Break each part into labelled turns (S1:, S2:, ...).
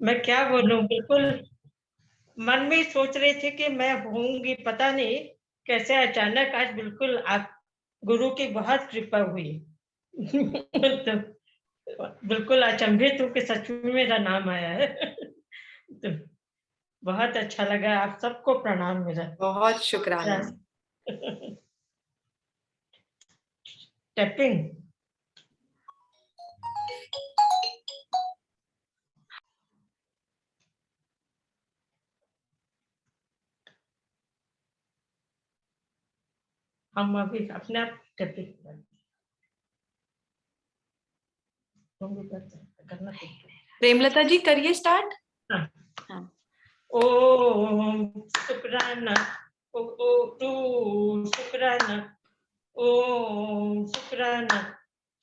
S1: मैं क्या बोलूँ, बिल्कुल मन में ही सोच रही थी कि मैं होऊँगी, पता नहीं कैसे अचानक आज बिल्कुल आप गुरु की बहुत कृपा हुई। तो बिल्कुल अचंभित हूँ कि सच में मेरा नाम आया है। तो बहुत अच्छा लगा, आप सबको प्रणाम मेरा।
S2: बहुत शुक्राना।
S1: टैपिंग। हम अभी अपने आप टैपिंग करना है।
S2: प्रेमलता जी करिए स्टार्ट।
S1: हाँ।
S2: हाँ।
S1: ओम शुक्राना, ओ ओ टू शुक्राना, ओम शुक्राना,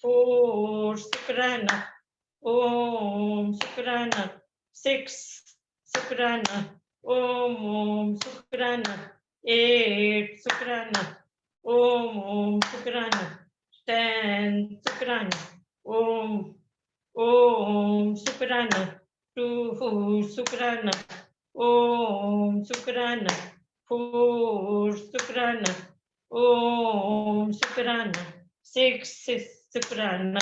S1: फोर शुक्राना, ओम शुक्राना, सिक्स शुक्राना, ओम शुक्राना, एट शुक्राना, ओम शुक्राना, 10 शुक्राना, ओम शुक्राना, 2 शुक्राना, ओम शुक्राना, 4 शुक्राना, ओम शुक्राना, 6 शुक्राना,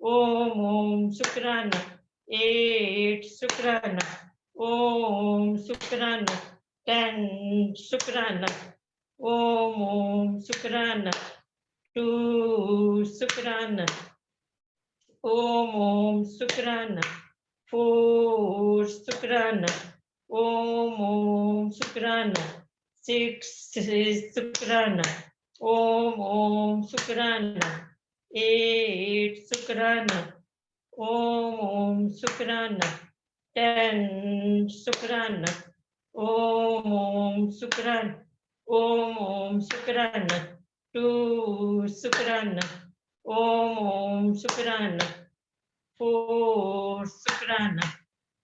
S1: ओम शुक्राना, 8 शुक्राना, ओम शुक्राना, 10 शुक्राना, ओम शुक्राना, 2 शुक्राना, ओम शुक्राना, 4 शुक्राना, ओम शुक्राना, 6 शुक्राना, ओम शुक्राना, 8 शुक्राना, ओम शुक्राना, 10 शुक्राना, ओम शुक्राना, ओम शुक्राना, 2 शुक्राना, ओम शुक्राना, 4 शुक्राना,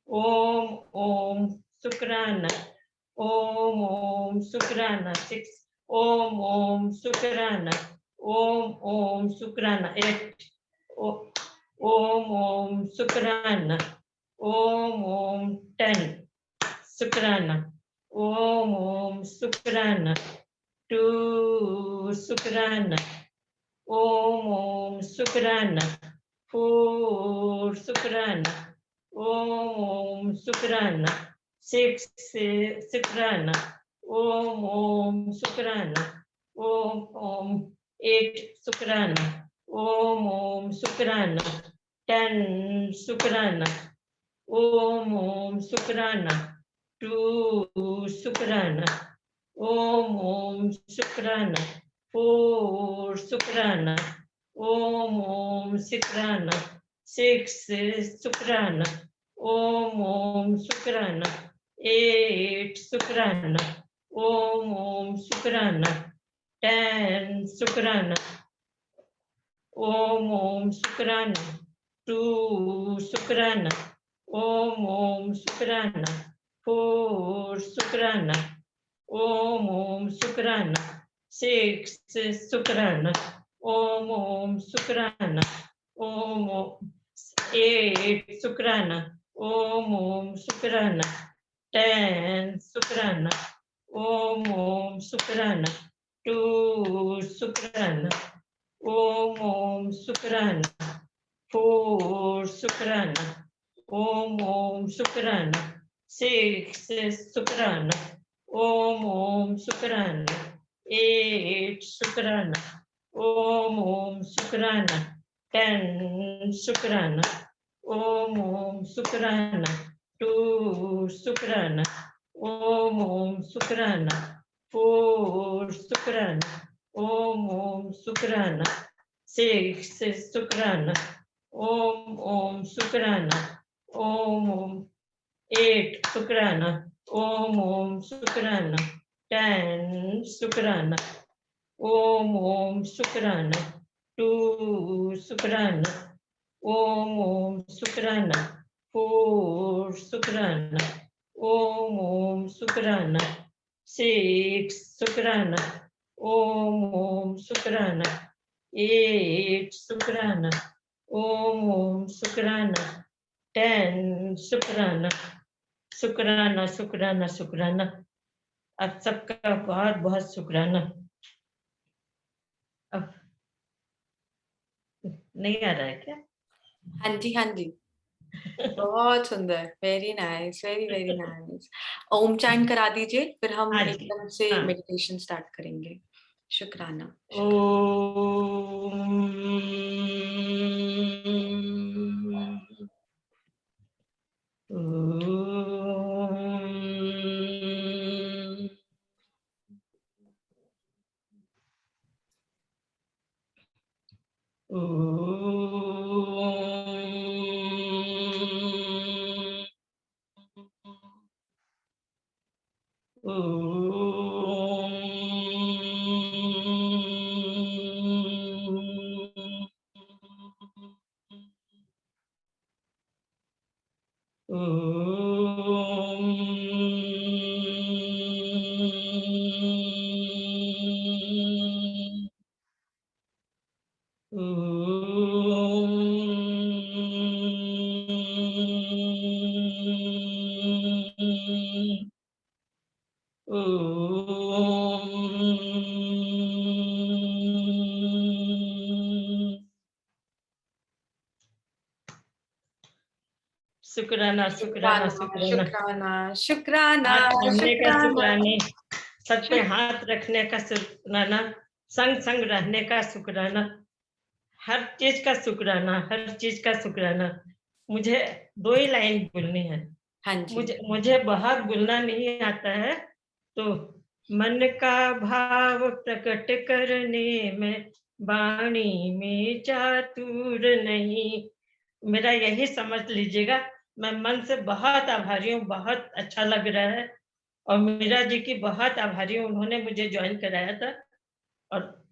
S1: ओम शुक्राना, ओम शुक्राना, 6 ओम शुक्राना, ओम शुक्राना, 8 ओम शुक्राना, ओम 10 शुक्राना, ओम शुक्राना, 2 शुक्राना, ओम शुक्राना, 4 शुक्राना, ओम शुक्राना, 6 शुक्राना, ओम शुक्राना, ओम 8 शुक्राना, ओम शुक्राना, 10 शुक्राना, ओम शुक्राना, 2 शुक्राना, ओम शुक्राना, 4 शुक्राना, ओम शुक्राना, 6 शुक्राना, ओम शुक्राना, 8 शुक्राना, ओम शुक्राना, 10 शुक्राना, ओम शुक्राना, 2 शुक्राना, ओम शुक्राना, 4 शुक्राना, ओम शुक्राना, 6 शुक्राना, ओम शुक्राना, ओम 8 शुक्राना, ओम शुक्राना, 10 शुक्राना, ओम शुक्राना, 2 शुक्राना, ओम शुक्राना, 4 शुक्राना, ओम शुक्राना, 6 शुक्राना, ओम शुक्राना, 8 शुक्राना, ओम शुक्राना, 10 शुक्राना, ओम शुक्राना, 2 शुक्राना, ओम शुक्राना, 4 शुक्राना, ओम शुक्राना, 6 शुक्राना, ओम शुक्राना, ओम 8 शुक्राना, ओम शुक्राना, 10 शुक्राना, ओम शुक्राना, 2 शुक्राना, ओम शुक्राना, 4 शुक्राना, ओम शुक्राना, 6 शुक्राना, ओम शुक्राना, 8 शुक्राना, ओम शुक्राना, 10 शुक्राना शुक्राना शुक्राना शुक्राना। आप सबका बहुत बहुत शुक्राना। अब नहीं आ रहा है क्या?
S2: हाँ जी, हाँ जी। बहुत सुंदर, very nice, very very nice. Om chant करा दीजिए, फिर हम
S1: हाँ जी,
S2: एकदम से
S1: हाँ।
S2: मेडिटेशन स्टार्ट करेंगे। शुक्राना। शुक्राना शुक्राना शुक्राना,
S1: शुक्राना।
S2: शुक्राना, शुक्राना,
S1: हाथ थामने का
S2: शुक्राना।
S1: शुक्राने, सर पे हाथ रखने का शुक्राना, संग संग रहने का शुक्राना, हर चीज का शुक्राना, हर चीज का शुक्राना। मुझे 2 ही लाइन बोलनी है।
S2: हाँ जी।
S1: मुझे बहुत बोलना नहीं आता है, तो मन का भाव प्रकट करने में वाणी में चातुर नहीं। मेरा यही समझ लीजिएगा। मैं मन से बहुत आभारी हूँ, बहुत अच्छा लग रहा है, और मीरा जी की बहुत आभारी हूँ, उन्होंने मुझे ज्वाइन कराया था, और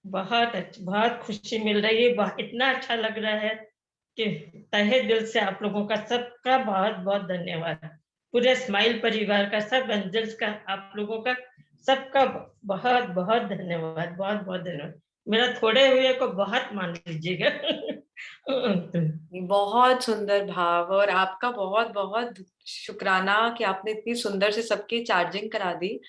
S1: बहुत खुशी मिल रही है, इतना अच्छा लग रहा है कि तहे दिल से आप लोगों का सबका बहुत बहुत धन्यवाद। पूरे स्माइल परिवार का, सब एंजल्स का, आप लोगों का सबका बहुत बहुत धन्यवाद, बहुत बहुत धन्यवाद। मेरा थोड़े हुए को बहुत मान लीजिएगा।
S2: बहुत सुंदर भाव, और आपका बहुत बहुत शुक्राना कि आपने इतनी सुंदर से सबकी चार्जिंग करा दी।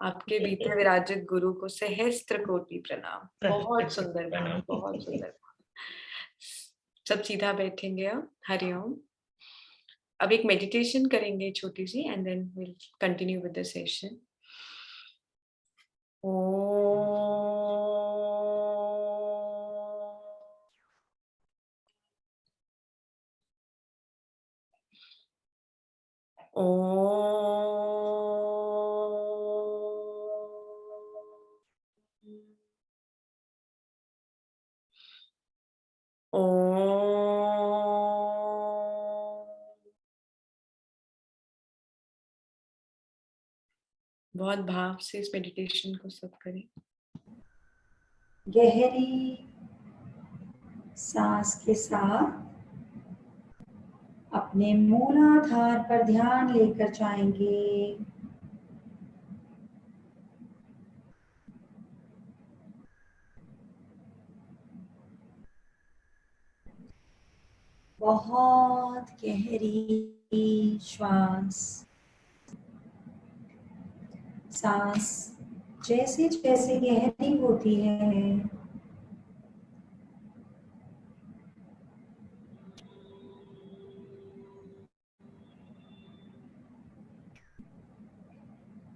S2: आपके भीतर विराजित गुरु को सहस्त्र कोटि प्रणाम। बहुत सुंदर भाव, बहुत सुंदर भाव। सब सीधा बैठेंगे अब। हरिओम। अब एक मेडिटेशन करेंगे छोटी सी, and then will continue with the session. बहुत भाव से इस मेडिटेशन को सब करें।
S3: गहरी सांस के साथ अपने मूलाधार पर ध्यान लेकर जाएंगे। बहुत गहरी श्वास। सांस जैसे जैसे गहरी होती है,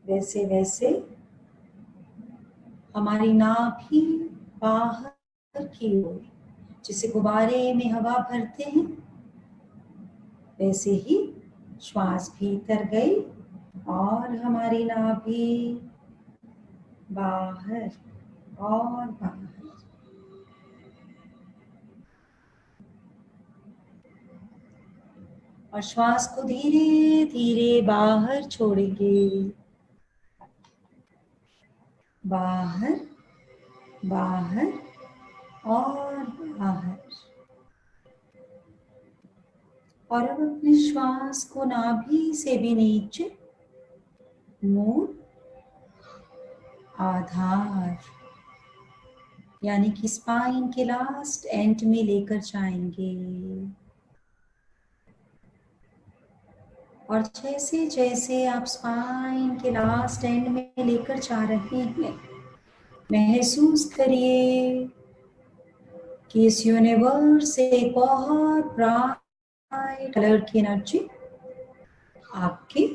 S3: वैसे वैसे हमारी नाभ भी बाहर की ओर, जिसे गुब्बारे में हवा भरते हैं, वैसे ही श्वास भीतर गई और हमारी नाभि बाहर और बाहर। और श्वास को धीरे धीरे बाहर छोड़ेंगे। बाहर, बाहर और बाहर। और अब अपने श्वास को नाभि से भी नीचे, मूल आधार यानी कि स्पाइन के लास्ट एंड में लेकर जाएंगे। और जैसे जैसे आप स्पाइन के लास्ट एंड में लेकर जा रहे हैं, महसूस करिए कि इस यूनिवर्स से एक बहुत ब्राइट कलर की एनर्जी आपके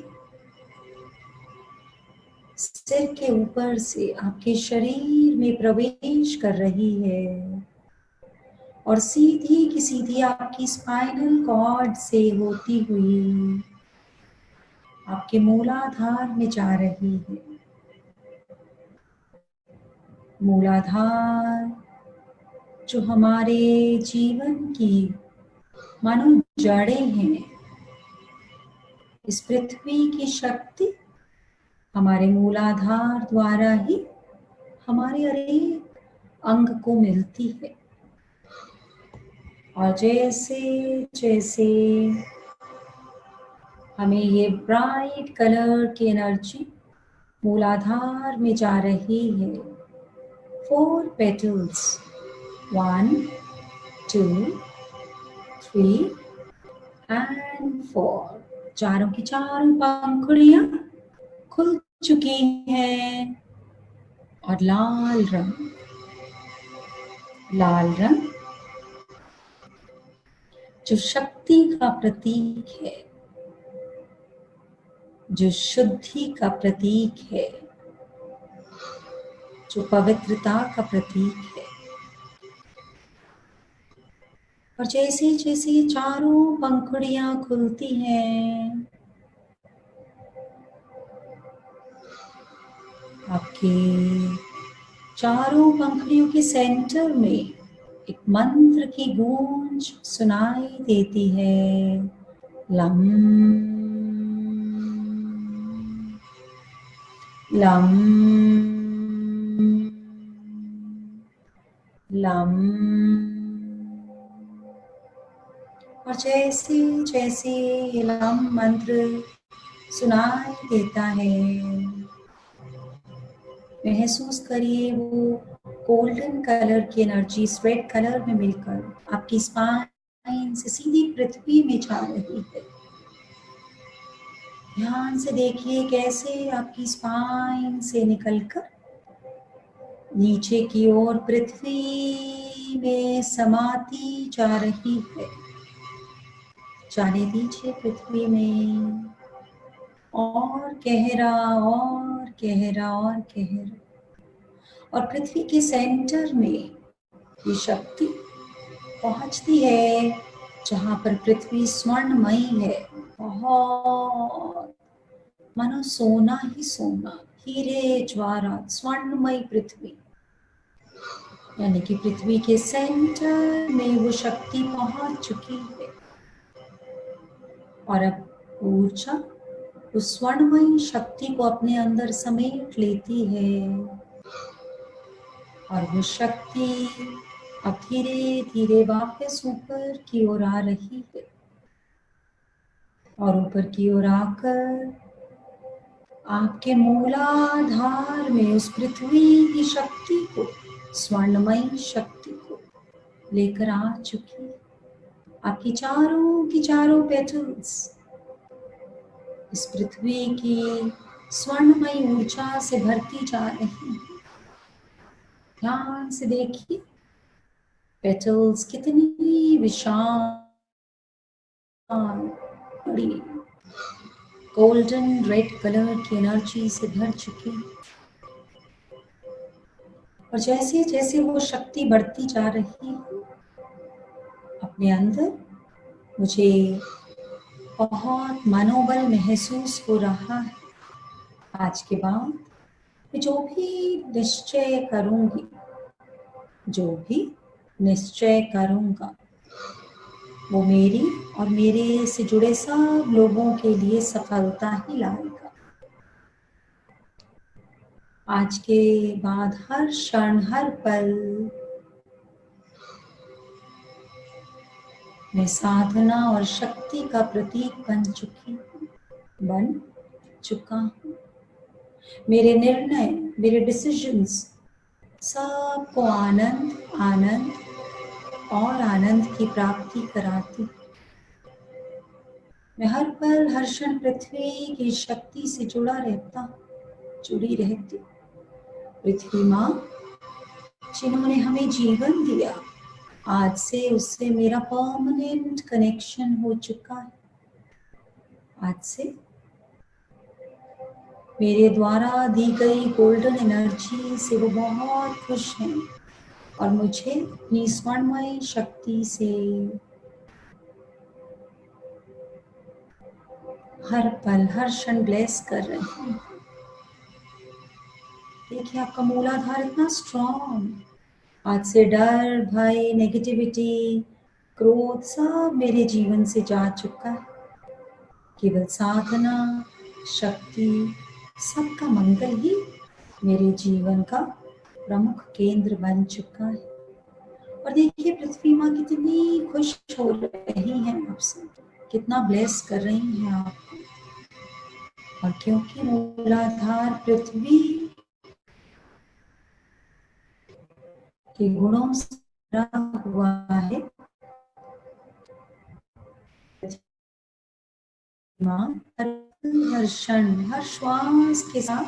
S3: सिर के ऊपर से आपके शरीर में प्रवेश कर रही है और सीधी की सीधी आपकी स्पाइनल कॉर्ड से होती हुई आपके मूलाधार में जा रही है। मूलाधार जो हमारे जीवन की मानो जड़ें हैं। इस पृथ्वी की शक्ति हमारे मूलाधार द्वारा ही हमारे हर एक अंग को मिलती है। और जैसे जैसे हमें ये ब्राइट कलर की एनर्जी मूलाधार में जा रही है, 4 पेटल्स, 1 2 3 and 4, चारों की चारों पंखुड़ियां खुल चुकी हैं। और लाल रंग जो शक्ति का प्रतीक है, जो शुद्धि का प्रतीक है, जो पवित्रता का प्रतीक है। और जैसे जैसे ये चारों पंखुड़ियां खुलती हैं, आपके चारों पंखुड़ियों के सेंटर में एक मंत्र की गूंज सुनाई देती है। Lump lump lump. और जैसे जैसे ये लम मंत्र सुनाई देता है, महसूस करिए वो गोल्डन कलर की एनर्जी रेड कलर में मिलकर आपकी स्पाइन से सीधी पृथ्वी में जा रही है। ध्यान से देखिए कैसे आपकी स्पाइन से निकलकर नीचे की ओर पृथ्वी में समाती जा रही है। जाने दीजिए पृथ्वी में और गहरा और गहरा और गहरा। और पृथ्वी के सेंटर में ये शक्ति पहुंचती है जहां पर पृथ्वी स्वर्णमयी है, बहुत मानो सोना ही सोना, हीरे ज्वारात, स्वर्णमयी पृथ्वी। यानी कि पृथ्वी के सेंटर में वो शक्ति पहुंच चुकी है। और अब ऊर्जा उस स्वर्णमयी शक्ति को अपने अंदर समेट लेती है और वो शक्ति अब धीरे धीरे वापस ऊपर की ओर आ रही है। और ऊपर की ओर आकर आपके मूलाधार में उस पृथ्वी की शक्ति को, स्वर्णमयी शक्ति को लेकर आ चुकी है। आपकी चारों की चारों पेटल्स इस पृथ्वी की स्वर्णमयी ऊर्जा से भरती जा रही है। ध्यान से देखिए पेटल्स कितनी विशाल, बड़ी गोल्डन रेड कलर की एनर्जी से भर चुकी है। और जैसे जैसे वो शक्ति बढ़ती जा रही है, अपने अंदर मुझे बहुत मनोबल महसूस हो रहा है। आज के बाद मैं जो भी निश्चय करूंगा वो मेरी और मेरे से जुड़े सब लोगों के लिए सफलता ही लाएगा। आज के बाद हर क्षण, हर पल मैं साधना और शक्ति का प्रतीक बन चुका हूँ। मेरे निर्णय, मेरे डिसीजंस सबको आनंद और आनंद की प्राप्ति कराती। मैं हर पल हर क्षण पृथ्वी की शक्ति से जुड़ी रहती। पृथ्वी माँ जिन्होंने हमें जीवन दिया, आज से उससे मेरा परमानेंट कनेक्शन हो चुका है। आज से मेरे द्वारा दी गई गोल्डन एनर्जी से वो बहुत खुश हैं और मुझे अपनी स्वर्णमय शक्ति से हर पल हर क्षण ब्लेस कर रहे हैं। देखिए आपका मूलाधार इतना स्ट्रॉन्ग, आज से डर, भय, नेगेटिविटी, क्रोध सब मेरे जीवन से जा चुका है। केवल साधना, शक्ति, सबका मंगल ही मेरे जीवन का प्रमुख केंद्र बन चुका है। और देखिए पृथ्वी माँ कितनी खुश हो रही हैं आपसे, कितना ब्लेस कर रही हैं आपको। और क्योंकि मूलाधार पृथ्वी के गुणों से भरा हुआ है, हर क्षण हर श्वास के साथ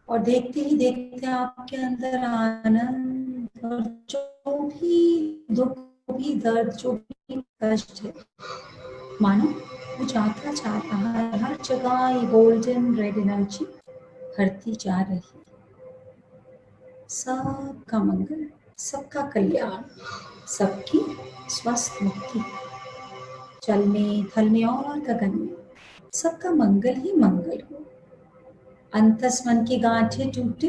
S3: और देखते ही देखते आपके अंदर आनंद और जो भी दुख, जो भी दर्द, जो भी कष्ट है, मानो वो जाता जा रहा है। हर जगह ये गोल्डन रेड एनर्जी भरती जा रही है। सबका मंगल, सबका कल्याण, सबकी स्वस्थ मुक्ति, जल में, थल में और गगन में सबका मंगल ही मंगल हो। अंतस मन की गांठें टूटे,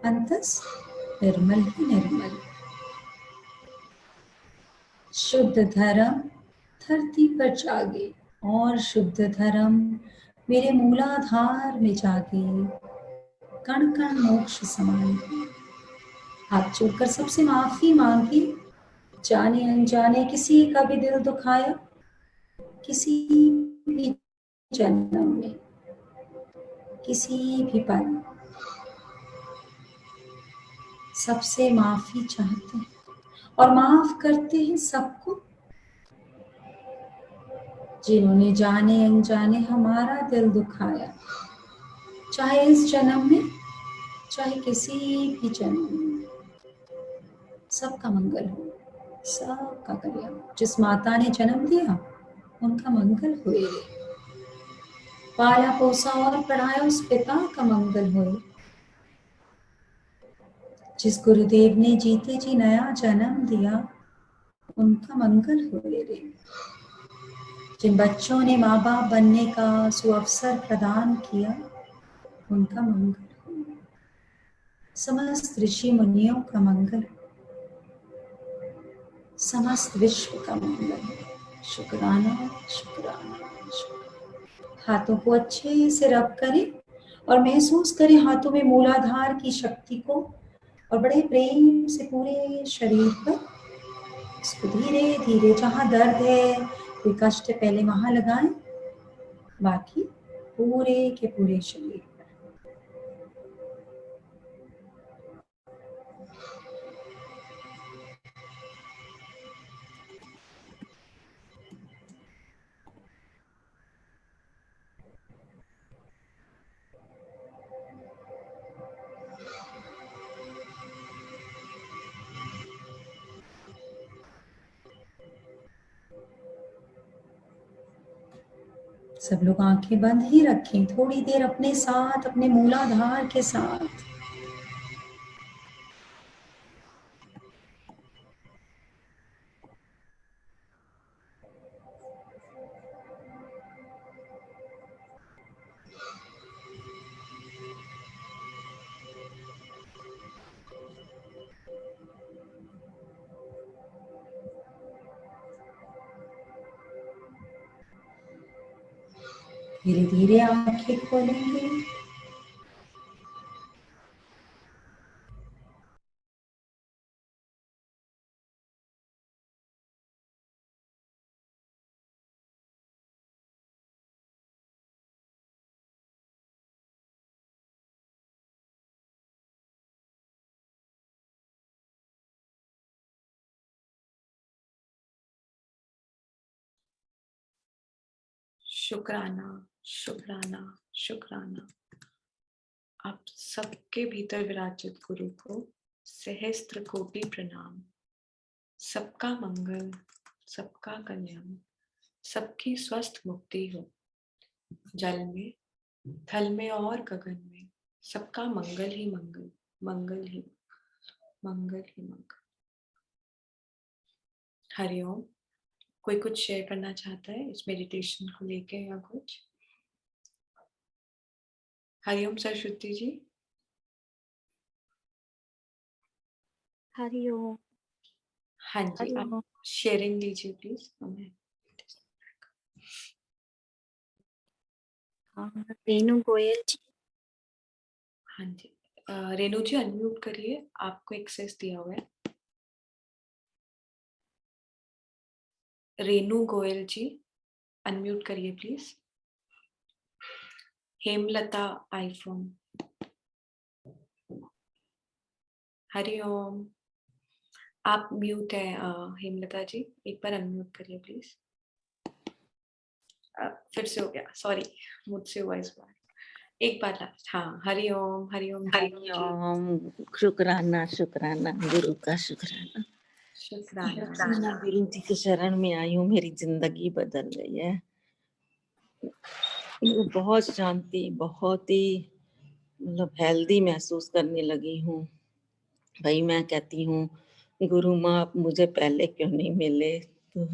S3: अंतस निर्मल ही निर्मल। शुद्ध धर्म धरती पर जागे और शुद्ध धर्म मेरे मूलाधार में जागे, कण कण मोक्ष समान। हाथ जोड़कर सबसे माफी मांगी, जाने अनजाने किसी का भी दिल दुखाया, किसी भी जन्म में, किसी भी पल, सबसे माफी चाहते हैं और माफ करते हैं सबको जिन्होंने जाने अनजाने हमारा दिल दुखाया, चाहे इस जन्म में, चाहे किसी भी जन्म में। सबका मंगल हो, सबका कल्याण। जिस माता ने जन्म दिया उनका मंगल हुए, पाला पोसा और पढ़ाया उस पिता का मंगल हुए, जिस गुरुदेव ने जीते जी नया जन्म दिया उनका मंगल हुए रे। जिन बच्चों ने माँ बाप बनने का सुअवसर प्रदान किया उनका मंगल हो। समस्त ऋषि मुनियों का मंगल, समस्त विश्व का मंगल। शुक्राना शुक्राना शुक्राना। हाथों को अच्छे से रब करें और महसूस करें हाथों में मूलाधार की शक्ति को और बड़े प्रेम से पूरे शरीर पर इसको धीरे धीरे, जहाँ दर्द है, कोई कष्ट है, पहले वहां लगाएं, बाकी पूरे के पूरे शरीर। सब लोग आंखें बंद ही रखें, थोड़ी देर अपने साथ, अपने मूलाधार के साथ। धीरे धीरे आंखें खोलेंगे।
S2: शुक्राना, शुक्राना, शुक्राना। आप सबके भीतर विराजित गुरु को सहस्त्र कोटि प्रणाम। सबका मंगल, सबका कल्याण, सबकी स्वस्थ मुक्ति हो। जल में, थल में और गगन में सबका मंगल ही मंगल, मंगल ही मंगल ही मंगल। हरिओम। कोई कुछ शेयर करना चाहता है इस मेडिटेशन को लेके या कुछ? हरिओम सरस्वती जी।
S4: हरिओम।
S2: हाँ जी, आप शेयरिंग लीजिए प्लीज।
S4: रेनू गोयल जी।
S2: हाँ जी, रेनू जी अनम्यूट करिए, आपको एक्सेस दिया हुआ है। रेनू गोयल जी अनम्यूट करिए प्लीज। हेमलता आईफोन। हरिओम। आप म्यूट है हेमलता जी, एक बार अनम्यूट करिए प्लीज। फिर से हो गया, सॉरी, मुझसे हुआ इस बार। एक बार लास्ट। हाँ, हरिओम, हरिओम,
S5: हरिओम। शुक्राना, शुक्राना गुरु का, शुक्राना।
S2: शुक्राना।
S5: मैं गुरु जी के शरण में आई हूँ, मेरी जिंदगी बदल गई है। बहुत शांति, बहुत ही मतलब हेल्दी महसूस करने लगी हूँ। भाई मैं कहती हूँ गुरु माँ आप मुझे पहले क्यों नहीं मिले, तो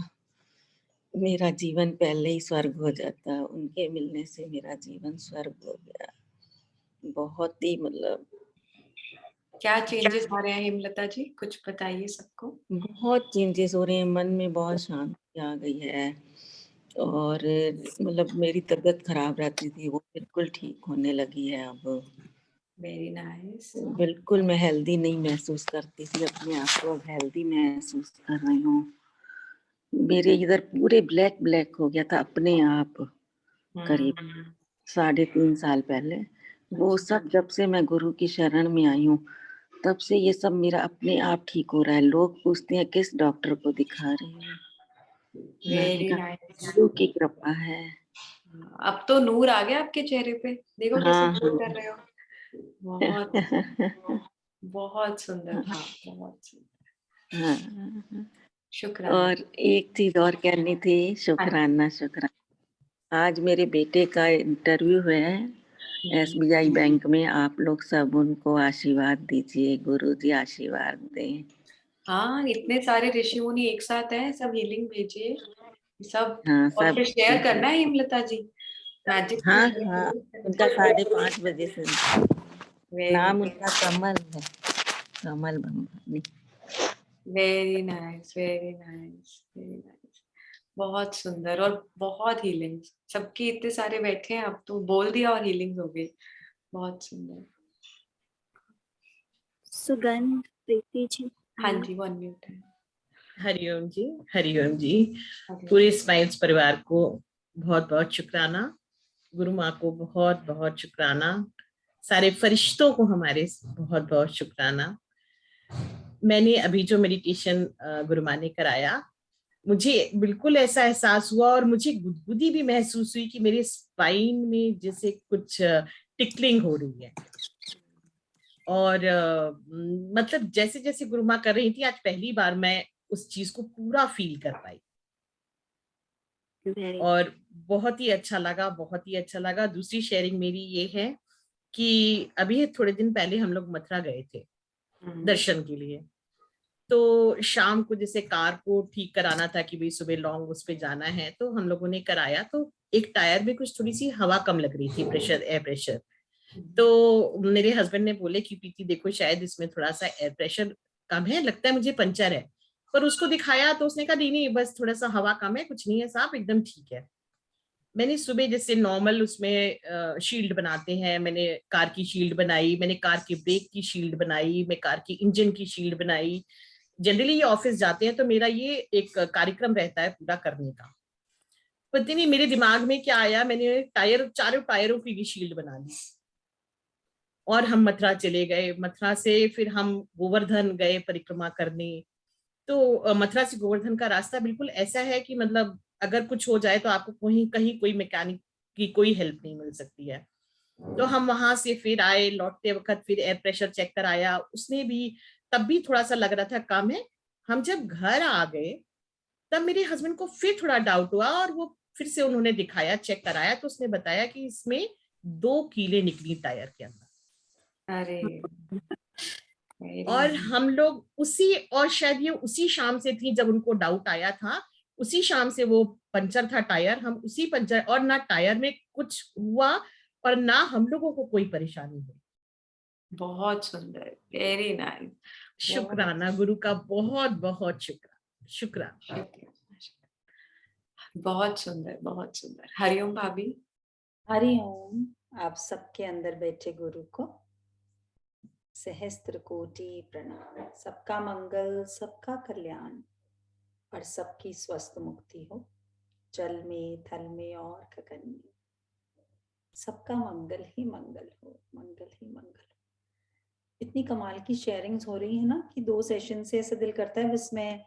S5: मेरा जीवन पहले ही स्वर्ग हो जाता। उनके मिलने से मेरा जीवन स्वर्ग हो गया। बहुत ही मतलब
S2: क्या चेंजेस आ रहे हैं हेमलता जी, कुछ बताइए सबको।
S5: बहुत चेंजेस हो रहे हैं, मन में बहुत शांति आ गई है। और मतलब मेरी तबीयत खराब रहती थी, वो बिल्कुल ठीक होने लगी है अब।
S2: Very nice.
S5: बिल्कुल मैं हेल्दी नहीं महसूस करती थी अपने आप को, अब हेल्दी महसूस कर रही हूँ। मेरे इधर पूरे ब्लैक ब्लैक हो गया था अपने आप, करीब 3.5 साल पहले। वो सब जब से मैं गुरु की शरण में आई हूँ तब से ये सब मेरा अपने आप ठीक हो रहा है। लोग पूछते हैं किस डॉक्टर को दिखा रही हूँ,
S2: वेरी नाइस।
S5: गुरु की कृपा है।
S2: अब तो नूर आ गया आपके चेहरे पे, देखो कैसे ग्लो कर रहे हो। बहुत बहुत सुंदर। हाँ, बहुत सुंदर।
S5: हाँ।
S2: शुक्राना।
S5: और एक चीज और कहनी थी, शुक्राना, शुक्राना। आज मेरे बेटे का इंटरव्यू है SBI बैंक में। आप लोग सब उनको आशीर्वाद दीजिए, गुरु जी आशीर्वाद दें।
S2: हाँ, इतने सारे ऋषि मुनि एक साथ हैं, सब हीलिंग भेजिए सब।
S5: हाँ
S2: और
S5: सब।
S2: फिर शेयर करना है हेमलता जी, मैजिक।
S5: हाँ हाँ, उनका 5:30 बजे से। नाम उनका कमल है, Kamal Bhangani.
S2: Very nice, very nice, very nice. बहुत सुंदर और बहुत हीलिंग। सबके इतने सारे बैठे हैं, अब तो बोल दिया और हीलिंग हो गई। बहुत सुंदर।
S4: सुगंध प्रीति जी।
S2: हाँ जी, वो अनम्यूट है।
S6: हरिओम जी, हरिओम जी। पूरे स्माइल्स परिवार को बहुत बहुत शुक्राना। गुरु माँ को बहुत बहुत शुक्राना। सारे फरिश्तों को हमारे बहुत बहुत शुक्राना। मैंने अभी जो मेडिटेशन गुरु माँ ने कराया, मुझे बिल्कुल ऐसा एहसास हुआ और मुझे गुदगुदी भी महसूस हुई कि मेरे स्पाइन में जैसे कुछ टिकलिंग हो रही है। और मतलब जैसे जैसे गुरु माँ कर रही थी, आज पहली बार मैं उस चीज को पूरा फील कर पाई और बहुत ही अच्छा लगा, बहुत ही अच्छा लगा। दूसरी शेयरिंग मेरी ये है कि अभी थोड़े दिन पहले हम लोग मथुरा गए थे दर्शन के लिए। तो शाम को जैसे कार को ठीक कराना था कि भाई सुबह लॉन्ग उस पे जाना है, तो हम लोगों ने कराया। तो एक टायर में कुछ थोड़ी सी हवा कम लग रही थी, प्रेशर, एयर प्रेशर। तो मेरे हस्बैंड ने बोले कि प्रीति देखो शायद इसमें थोड़ा सा एयर प्रेशर कम है, लगता है मुझे पंचर है। पर उसको दिखाया तो उसने कहा नहीं नहीं, बस थोड़ा सा हवा कम है, कुछ नहीं है साहब, एकदम ठीक है। मैंने सुबह जैसे नॉर्मल उसमें शील्ड बनाते हैं, मैंने कार की शील्ड बनाई, मैंने कार के ब्रेक की शील्ड बनाई, मैं कार की इंजन की शील्ड बनाई। जनरली ये ऑफिस जाते हैं तो मेरा ये एक कार्यक्रम रहता है पूरा करने का। पता नहीं मेरे दिमाग में क्या आया, मैंने चारों टायरों की शील्ड बना ली और हम मथुरा चले गए। मथुरा से फिर हम गोवर्धन गए परिक्रमा करने। तो मथुरा से गोवर्धन का रास्ता बिल्कुल ऐसा है कि मतलब अगर कुछ हो जाए तो आपको कहीं कोई मैकेनिक की कोई हेल्प नहीं मिल सकती है। तो हम वहां से फिर आए, लौटते वक्त फिर एयर प्रेशर चेक कराया, उसने भी तब भी थोड़ा सा लग रहा था कम है। हम जब घर आ गए तब मेरे हस्बैंड को फिर थोड़ा डाउट हुआ और वो फिर से उन्होंने दिखाया, चेक कराया, तो उसने बताया कि इसमें 2 कीलें निकली टायर के अंदर।
S2: अरे
S6: और हम लोग और शायद ये उसी शाम से थी जब उनको डाउट आया था, उसी शाम से वो पंचर था टायर, हम उसी पंचर, और ना टायर में कुछ हुआ और ना हम लोगों को कोई परेशानी हुई।
S2: बहुत सुंदर, वेरी नाइस।
S6: शुक्राना गुरु का, बहुत बहुत शुक्राना।
S2: बहुत सुंदर, बहुत सुंदर। हरिओम भाभी।
S3: हरिओम। आप सबके अंदर बैठे गुरु को सहस्त्र कोटि प्रणाम। सबका मंगल, सबका कल्याण और सबकी स्वस्थ मुक्ति हो, जल में, थल में और गगन में। सबका मंगल ही मंगल हो, मंगल ही मंगल हो। इतनी कमाल की शेयरिंग्स हो रही है ना कि 2 सेशन से ऐसा दिल करता है बस मैं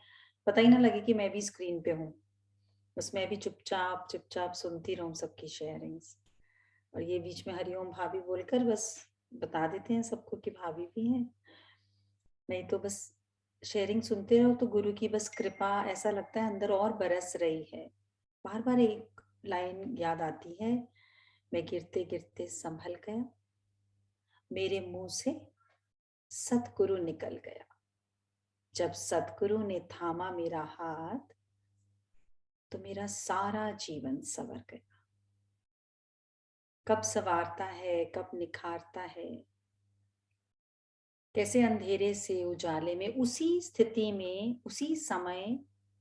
S3: पता ही ना लगे कि मैं भी स्क्रीन पे हूँ, बस मैं भी चुपचाप चुपचाप सुनती रहूं सबकी शेयरिंग्स। और ये बीच में हरिओम भाभी बोलकर बस बता देते हैं सबको कि भाभी भी हैं। नहीं तो बस शेयरिंग सुनते रहो तो गुरु की बस कृपा ऐसा लगता है अंदर और बरस रही है। बार बार एक लाइन याद आती है, मैं गिरते गिरते संभल गया, मेरे मुंह से सतगुरु निकल गया। जब सतगुरु ने थामा मेरा हाथ तो मेरा सारा जीवन संवर गया। कब संवारता है, कब निखारता है, कैसे अंधेरे से उजाले में, उसी स्थिति में, उसी समय,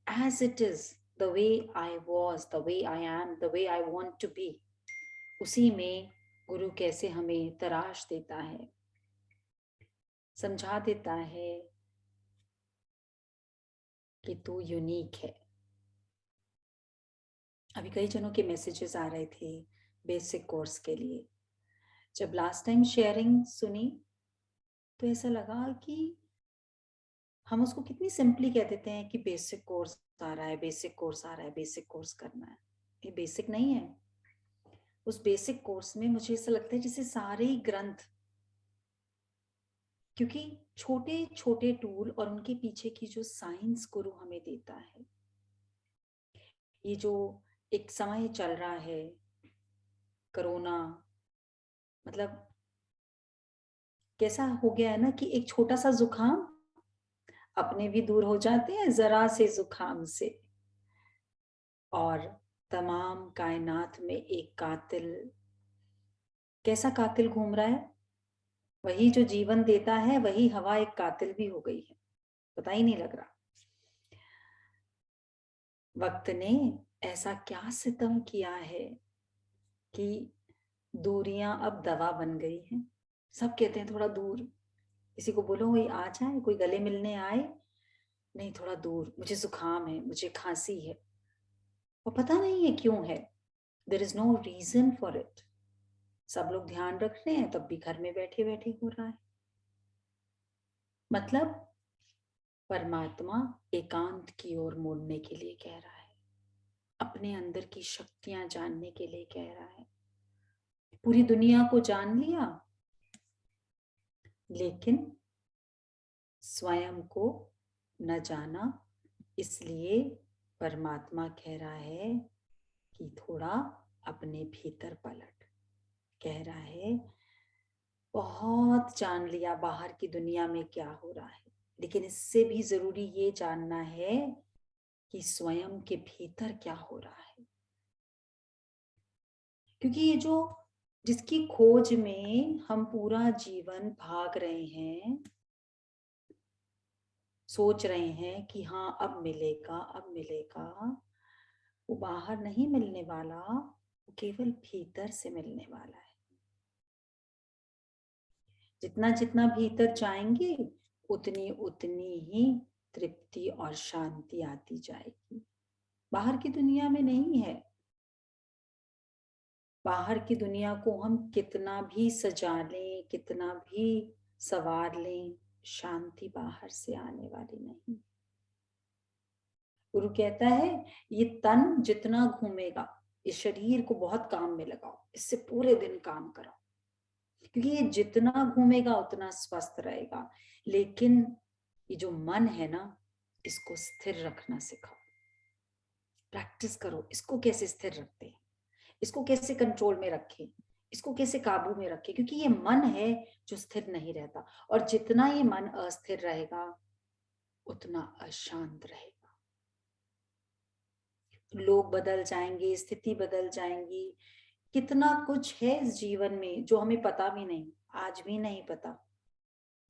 S3: as it is, the way I was, the way I am, the way I want to be, उसी में गुरु कैसे हमें तराश देता है, समझा देता है कि तू यूनिक है। अभी कई जनों के मैसेजेस आ रहे थे बेसिक कोर्स के लिए। जब लास्ट टाइम शेयरिंग सुनी तो ऐसा लगा कि हम उसको कितनी सिंपली कह देते हैं कि बेसिक कोर्स आ रहा है, बेसिक कोर्स आ रहा है, बेसिक कोर्स करना है। ये बेसिक नहीं है। उस बेसिक कोर्स में मुझे ऐसा लगता है जैसे सारे ही ग्रंथ, क्योंकि छोटे छोटे टूल और उनके पीछे की जो साइंस गुरु हमें देता है। ये जो एक समय चल रहा है कोरोना, मतलब कैसा हो गया है ना कि एक छोटा सा जुकाम अपने भी दूर हो जाते हैं जरा से जुकाम से, और तमाम कायनात में एक कातिल, कैसा कातिल घूम रहा है, वही जो जीवन देता है वही हवा एक कातिल भी हो गई है, पता ही नहीं लग रहा। वक्त ने ऐसा क्या सितम किया है कि दूरियां अब दवा बन गई हैं। सब कहते हैं थोड़ा दूर, किसी को बोलो वही आ जाए, कोई गले मिलने आए, नहीं थोड़ा दूर, मुझे जुकाम है, मुझे खांसी है, और पता नहीं है क्यों है। There is no reason for it. सब लोग ध्यान रख रहे हैं तब भी घर में बैठे बैठे हो रहा है। मतलब परमात्मा एकांत की ओर मुड़ने के लिए कह रहा है, अपने अंदर की शक्तियां जानने के लिए कह रहा है। पूरी दुनिया को जान लिया लेकिन स्वयं को न जाना, इसलिए परमात्मा कह रहा है कि थोड़ा अपने भीतर पलट। कह रहा है बहुत जान लिया बाहर की दुनिया में क्या हो रहा है, लेकिन इससे भी जरूरी ये जानना है कि स्वयं के भीतर क्या हो रहा है। क्योंकि ये जो जिसकी खोज में हम पूरा जीवन भाग रहे हैं, सोच रहे हैं कि हाँ अब मिलेगा अब मिलेगा, वो बाहर नहीं मिलने वाला, वो केवल भीतर से मिलने वाला है। जितना जितना भीतर जाएंगे उतनी उतनी ही तृप्ति और शांति आती जाएगी। बाहर की दुनिया में नहीं है। बाहर की दुनिया को हम कितना भी सजा लें, कितना भी सवार लें, शांति बाहर से आने वाली नहीं। गुरु कहता है ये तन जितना घूमेगा, इस शरीर को बहुत काम में लगाओ, इससे पूरे दिन काम करो, क्योंकि ये जितना घूमेगा उतना स्वस्थ रहेगा। लेकिन ये जो मन है ना, इसको स्थिर रखना सिखाओ, प्रैक्टिस करो। इसको कैसे स्थिर रखते हैं, इसको कैसे कंट्रोल में रखें, इसको कैसे काबू में रखें, क्योंकि ये मन है जो स्थिर नहीं रहता, और जितना ये मन अस्थिर रहेगा उतना अशांत रहेगा। लोग बदल जाएंगे, स्थिति बदल जाएंगी, कितना कुछ है इस जीवन में जो हमें पता भी नहीं, आज भी नहीं पता।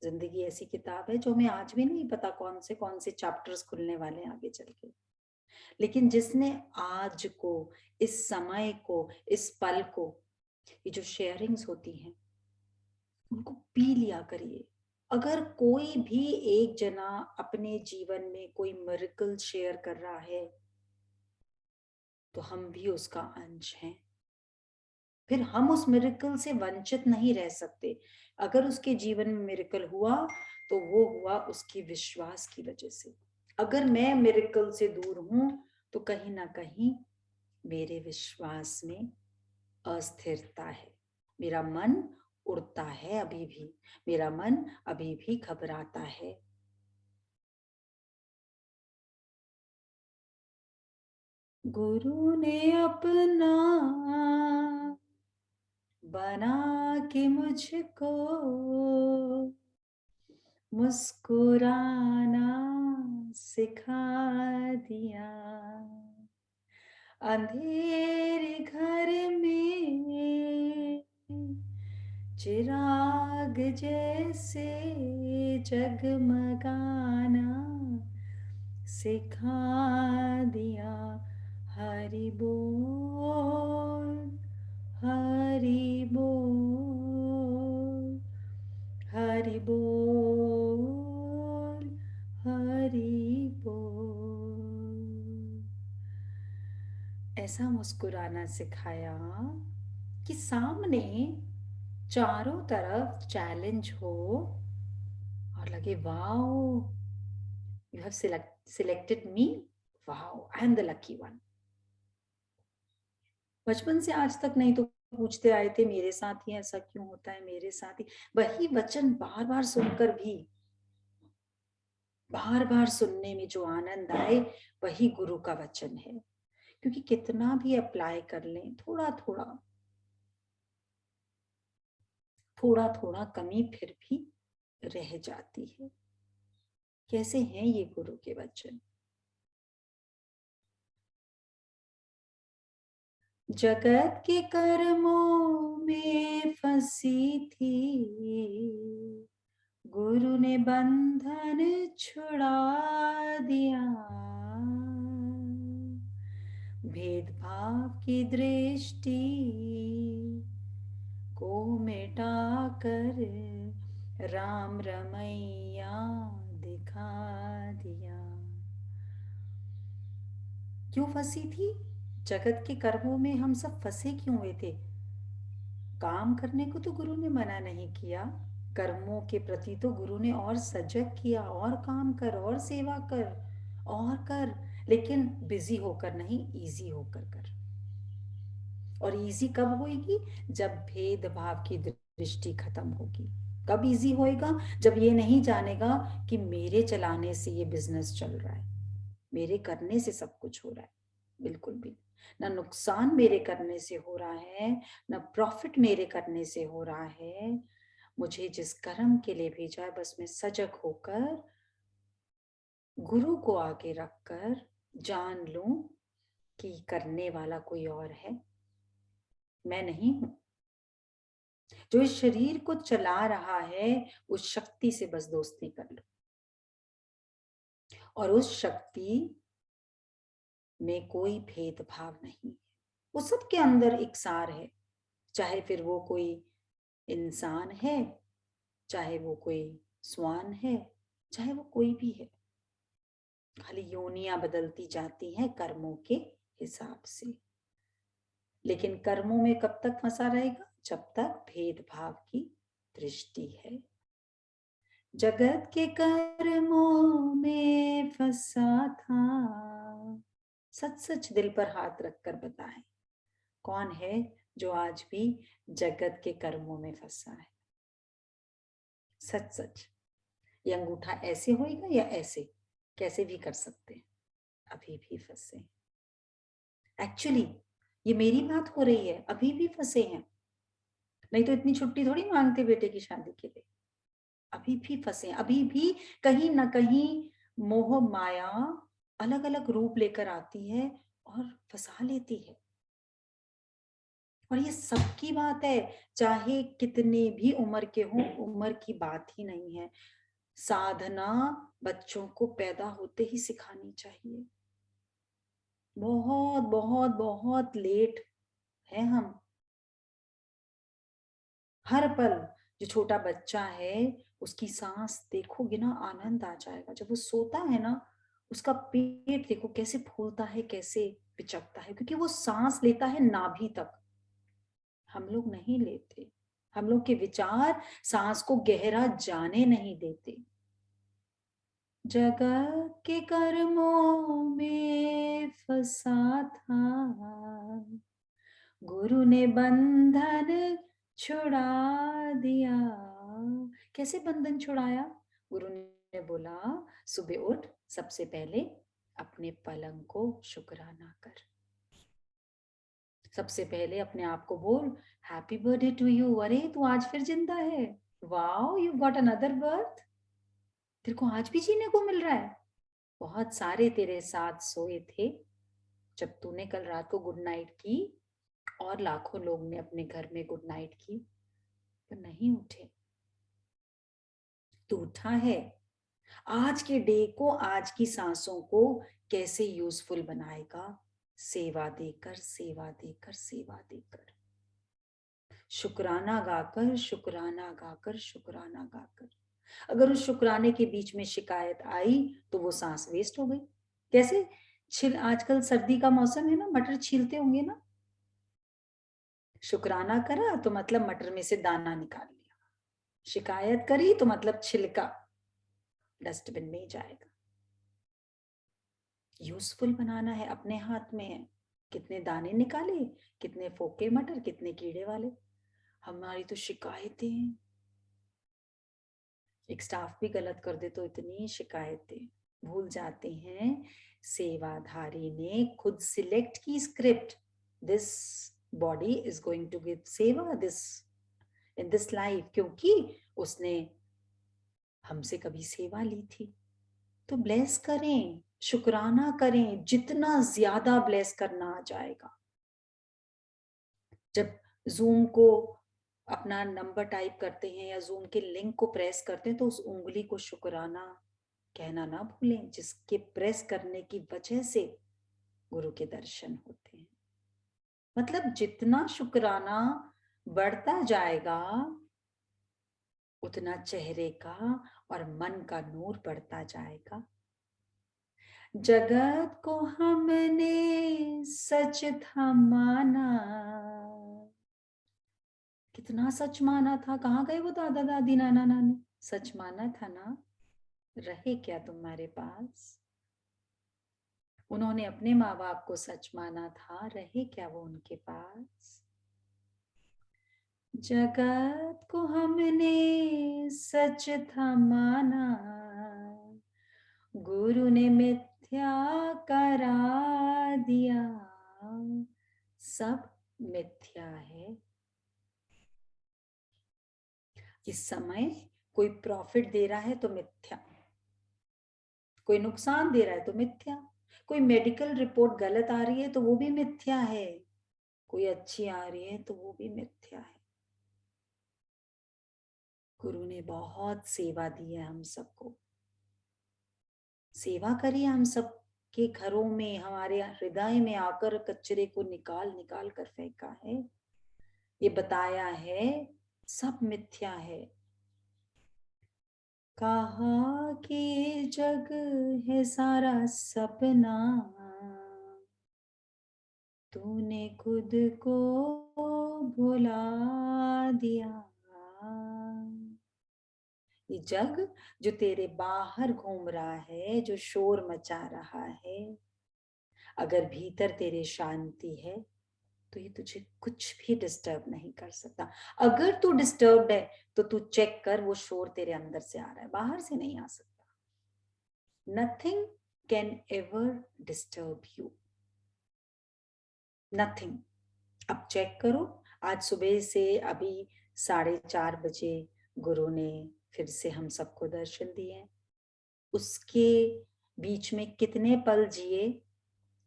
S3: जिंदगी ऐसी किताब है जो हमें आज भी नहीं पता कौन से चैप्टर्स खुलने वाले हैं आगे चल के। लेकिन जिसने आज को, इस समय को, इस पल को, ये जो शेयरिंग्स होती हैं उनको पी लिया करिए। अगर कोई भी एक जना अपने जीवन में कोई मिरेकल शेयर कर रहा है तो हम भी उसका अंश हैं। फिर हम उस मिरेकल से वंचित नहीं रह सकते। अगर उसके जीवन में मिरेकल हुआ तो वो हुआ उसकी विश्वास की वजह से। अगर मैं मिरेकल से दूर हूं तो कहीं ना कहीं मेरे विश्वास में अस्थिरता है, मेरा मन उड़ता है, अभी भी मेरा मन अभी भी घबराता है। गुरु ने अपना बना के मुझको मुस्कुराना सिखा दिया, अंधेरे घर में चिराग जैसे जगमगाना सिखा दिया। हरि बोल, हरि बोल, हरि बोल, हरि बोल। ऐसा मुस्कुराना सिखाया कि सामने चारों तरफ चैलेंज हो और लगे wow, you have selected me, wow, I am the lucky one। बचपन से आज तक नहीं तो पूछते आए थे मेरे साथ ही ऐसा क्यों होता है, मेरे साथ ही। वही वचन बार बार सुनकर भी, बार बार सुनने में जो आनंद आए वही गुरु का वचन है। क्योंकि कितना भी अप्लाई कर लें, थोड़ा थोड़ा थोड़ा थोड़ा कमी फिर भी रह जाती है। कैसे हैं ये गुरु के वचन? जगत के कर्मों में फंसी थी, गुरु ने बंधन छुड़ा दिया, भेदभाव की दृष्टि को मिटाकर राम रमैया दिखा दिया। क्यों फंसी थी? जगत के कर्मों में हम सब फंसे क्यों हुए थे? काम करने को तो गुरु ने मना नहीं किया, कर्मों के प्रति तो गुरु ने और सजग किया, और काम कर, और सेवा कर, और कर, लेकिन बिजी होकर नहीं, इजी होकर कर। और इजी कब होगी? जब भेदभाव की दृष्टि खत्म होगी। कब इजी होएगा? जब ये नहीं जानेगा कि मेरे चलाने से ये बिजनेस चल रहा है, मेरे करने से सब कुछ हो रहा है। बिल्कुल भी ना नुकसान मेरे करने से हो रहा है, ना प्रॉफिट मेरे करने से हो रहा है। मुझे जिस कर्म के लिए भेजा है बस मैं सजग होकर गुरु को आगे रखकर जान लूं कि करने वाला कोई और है, मैं नहीं हूं। जो इस शरीर को चला रहा है उस शक्ति से बस दोस्ती कर लो, और उस शक्ति में कोई भेदभाव नहीं है। वो सबके अंदर एक सार है, चाहे फिर वो कोई इंसान है, चाहे वो कोई स्वान है, चाहे वो कोई भी है। खाली योनियां बदलती जाती हैं कर्मों के हिसाब से। लेकिन कर्मों में कब तक फंसा रहेगा? जब तक भेदभाव की दृष्टि है। जगत के कर्मों में फंसा था। सच सच दिल पर हाथ रखकर बताएं, कौन है जो आज भी जगत के कर्मों में फंसा है? सच सच। ये अंगूठा ऐसे होएगा या ऐसे, कैसे भी कर सकते हैं, अभी भी फंसे। एक्चुअली ये मेरी बात हो रही है, अभी भी फंसे हैं, नहीं तो इतनी छुट्टी थोड़ी मांगते बेटे की शादी के लिए। अभी भी फंसे, अभी भी कहीं ना कहीं मोह माया अलग अलग रूप लेकर आती है और फंसा लेती है। और ये सबकी बात है, चाहे कितने भी उम्र के हों, उम्र की बात ही नहीं है। साधना बच्चों को पैदा होते ही सिखानी चाहिए। बहुत बहुत बहुत लेट है हम। हर पल जो छोटा बच्चा है उसकी सांस देखोगे ना, आनंद आ जाएगा। जब वो सोता है ना, उसका पेट देखो कैसे फूलता है, कैसे पिचकता है, क्योंकि वो सांस लेता है नाभि तक। हम लोग नहीं लेते, हम लोग के विचार सांस को गहरा जाने नहीं देते। जगत के कर्मों में फंसा था, गुरु ने बंधन छुड़ा दिया। कैसे बंधन छुड़ाया? गुरु ने बोला, सुबह उठ, सबसे पहले अपने पलंग को शुक्राना कर। सबसे पहले अपने आप को बोल, हैप्पी बर्थडे टू यू। अरे तू आज फिर जिंदा है, wow you got another birth. तेरे को आज भी जीने को मिल रहा है। बहुत सारे तेरे साथ सोए थे जब तूने कल रात को गुड नाइट की, और लाखों लोग ने अपने घर में गुड नाइट की, पर नहीं उठे। तू उठा है। आज के डे को, आज की सांसों को कैसे यूजफुल बनाएगा? सेवा देकर, सेवा देकर, सेवा देकर, शुक्राना गाकर, शुक्राना गाकर, शुक्राना गाकर। अगर उस शुक्राने के बीच में शिकायत आई तो वो सांस वेस्ट हो गई। कैसे छिल, आजकल सर्दी का मौसम है ना, मटर छीलते होंगे ना। शुक्राना करा तो मतलब मटर में से दाना निकाल लिया, शिकायत करी तो मतलब छिलका डस्टबिन में जाएगा। यूजफुल बनाना है, अपने हाथ में है। कितने दाने निकाले, कितने फोके मटर, कितने कीड़े वाले। हमारी तो शिकायतें हैं। एक स्टाफ भी गलत कर दे तो इतनी शिकायतें। भूल जाते हैं सेवाधारी ने खुद सिलेक्ट की script, this body is going to give सेवा दिस इन दिस लाइफ, क्योंकि उसने हमसे कभी सेवा ली थी। तो ब्लेस करें, शुक्राना करें, जितना ज्यादा ब्लेस करना आ जाएगा। जब जूम को अपना नंबर टाइप करते हैं या जूम के लिंक को प्रेस करते हैं तो उस उंगली को शुक्राना कहना ना भूलें, जिसके प्रेस करने की वजह से गुरु के दर्शन होते हैं। मतलब जितना शुक्राना बढ़ता जाएगा उतना चेहरे का और मन का नूर बढ़ता जाएगा। जगत को हमने सच था माना, कितना सच माना था। कहाँ गए वो दादा दादी नाना नानी? सच माना था ना, रहे क्या तुम्हारे पास? उन्होंने अपने माँ बाप को सच माना था, रहे क्या वो उनके पास? जगत को हमने सच था माना, गुरु ने मिथ्या करा दिया। सब मिथ्या है। इस समय कोई प्रॉफिट दे रहा है तो मिथ्या, कोई नुकसान दे रहा है तो मिथ्या, कोई मेडिकल रिपोर्ट गलत आ रही है तो वो भी मिथ्या है, कोई अच्छी आ रही है तो वो भी मिथ्या है। गुरु ने बहुत सेवा दी है हम सबको। सेवा करिए हम सब के घरों में, हमारे हृदय में आकर कचरे को निकाल निकाल कर फेंका है। ये बताया है सब मिथ्या है। कहा कि जग है सारा सपना, तूने खुद को भुला दिया। ये जग जो तेरे बाहर घूम रहा है, जो शोर मचा रहा है, अगर भीतर तेरे शांति है तो ये तुझे कुछ भी डिस्टर्ब नहीं कर सकता। अगर तू डिस्टर्ब है तो तू चेक कर, वो शोर तेरे अंदर से आ रहा है, बाहर से नहीं आ सकता। Nothing can ever disturb you, nothing. अब चेक करो, आज सुबह से अभी 4:30 बजे गुरु ने फिर से हम सबको दर्शन दिए। उसके बीच में कितने पल जिए,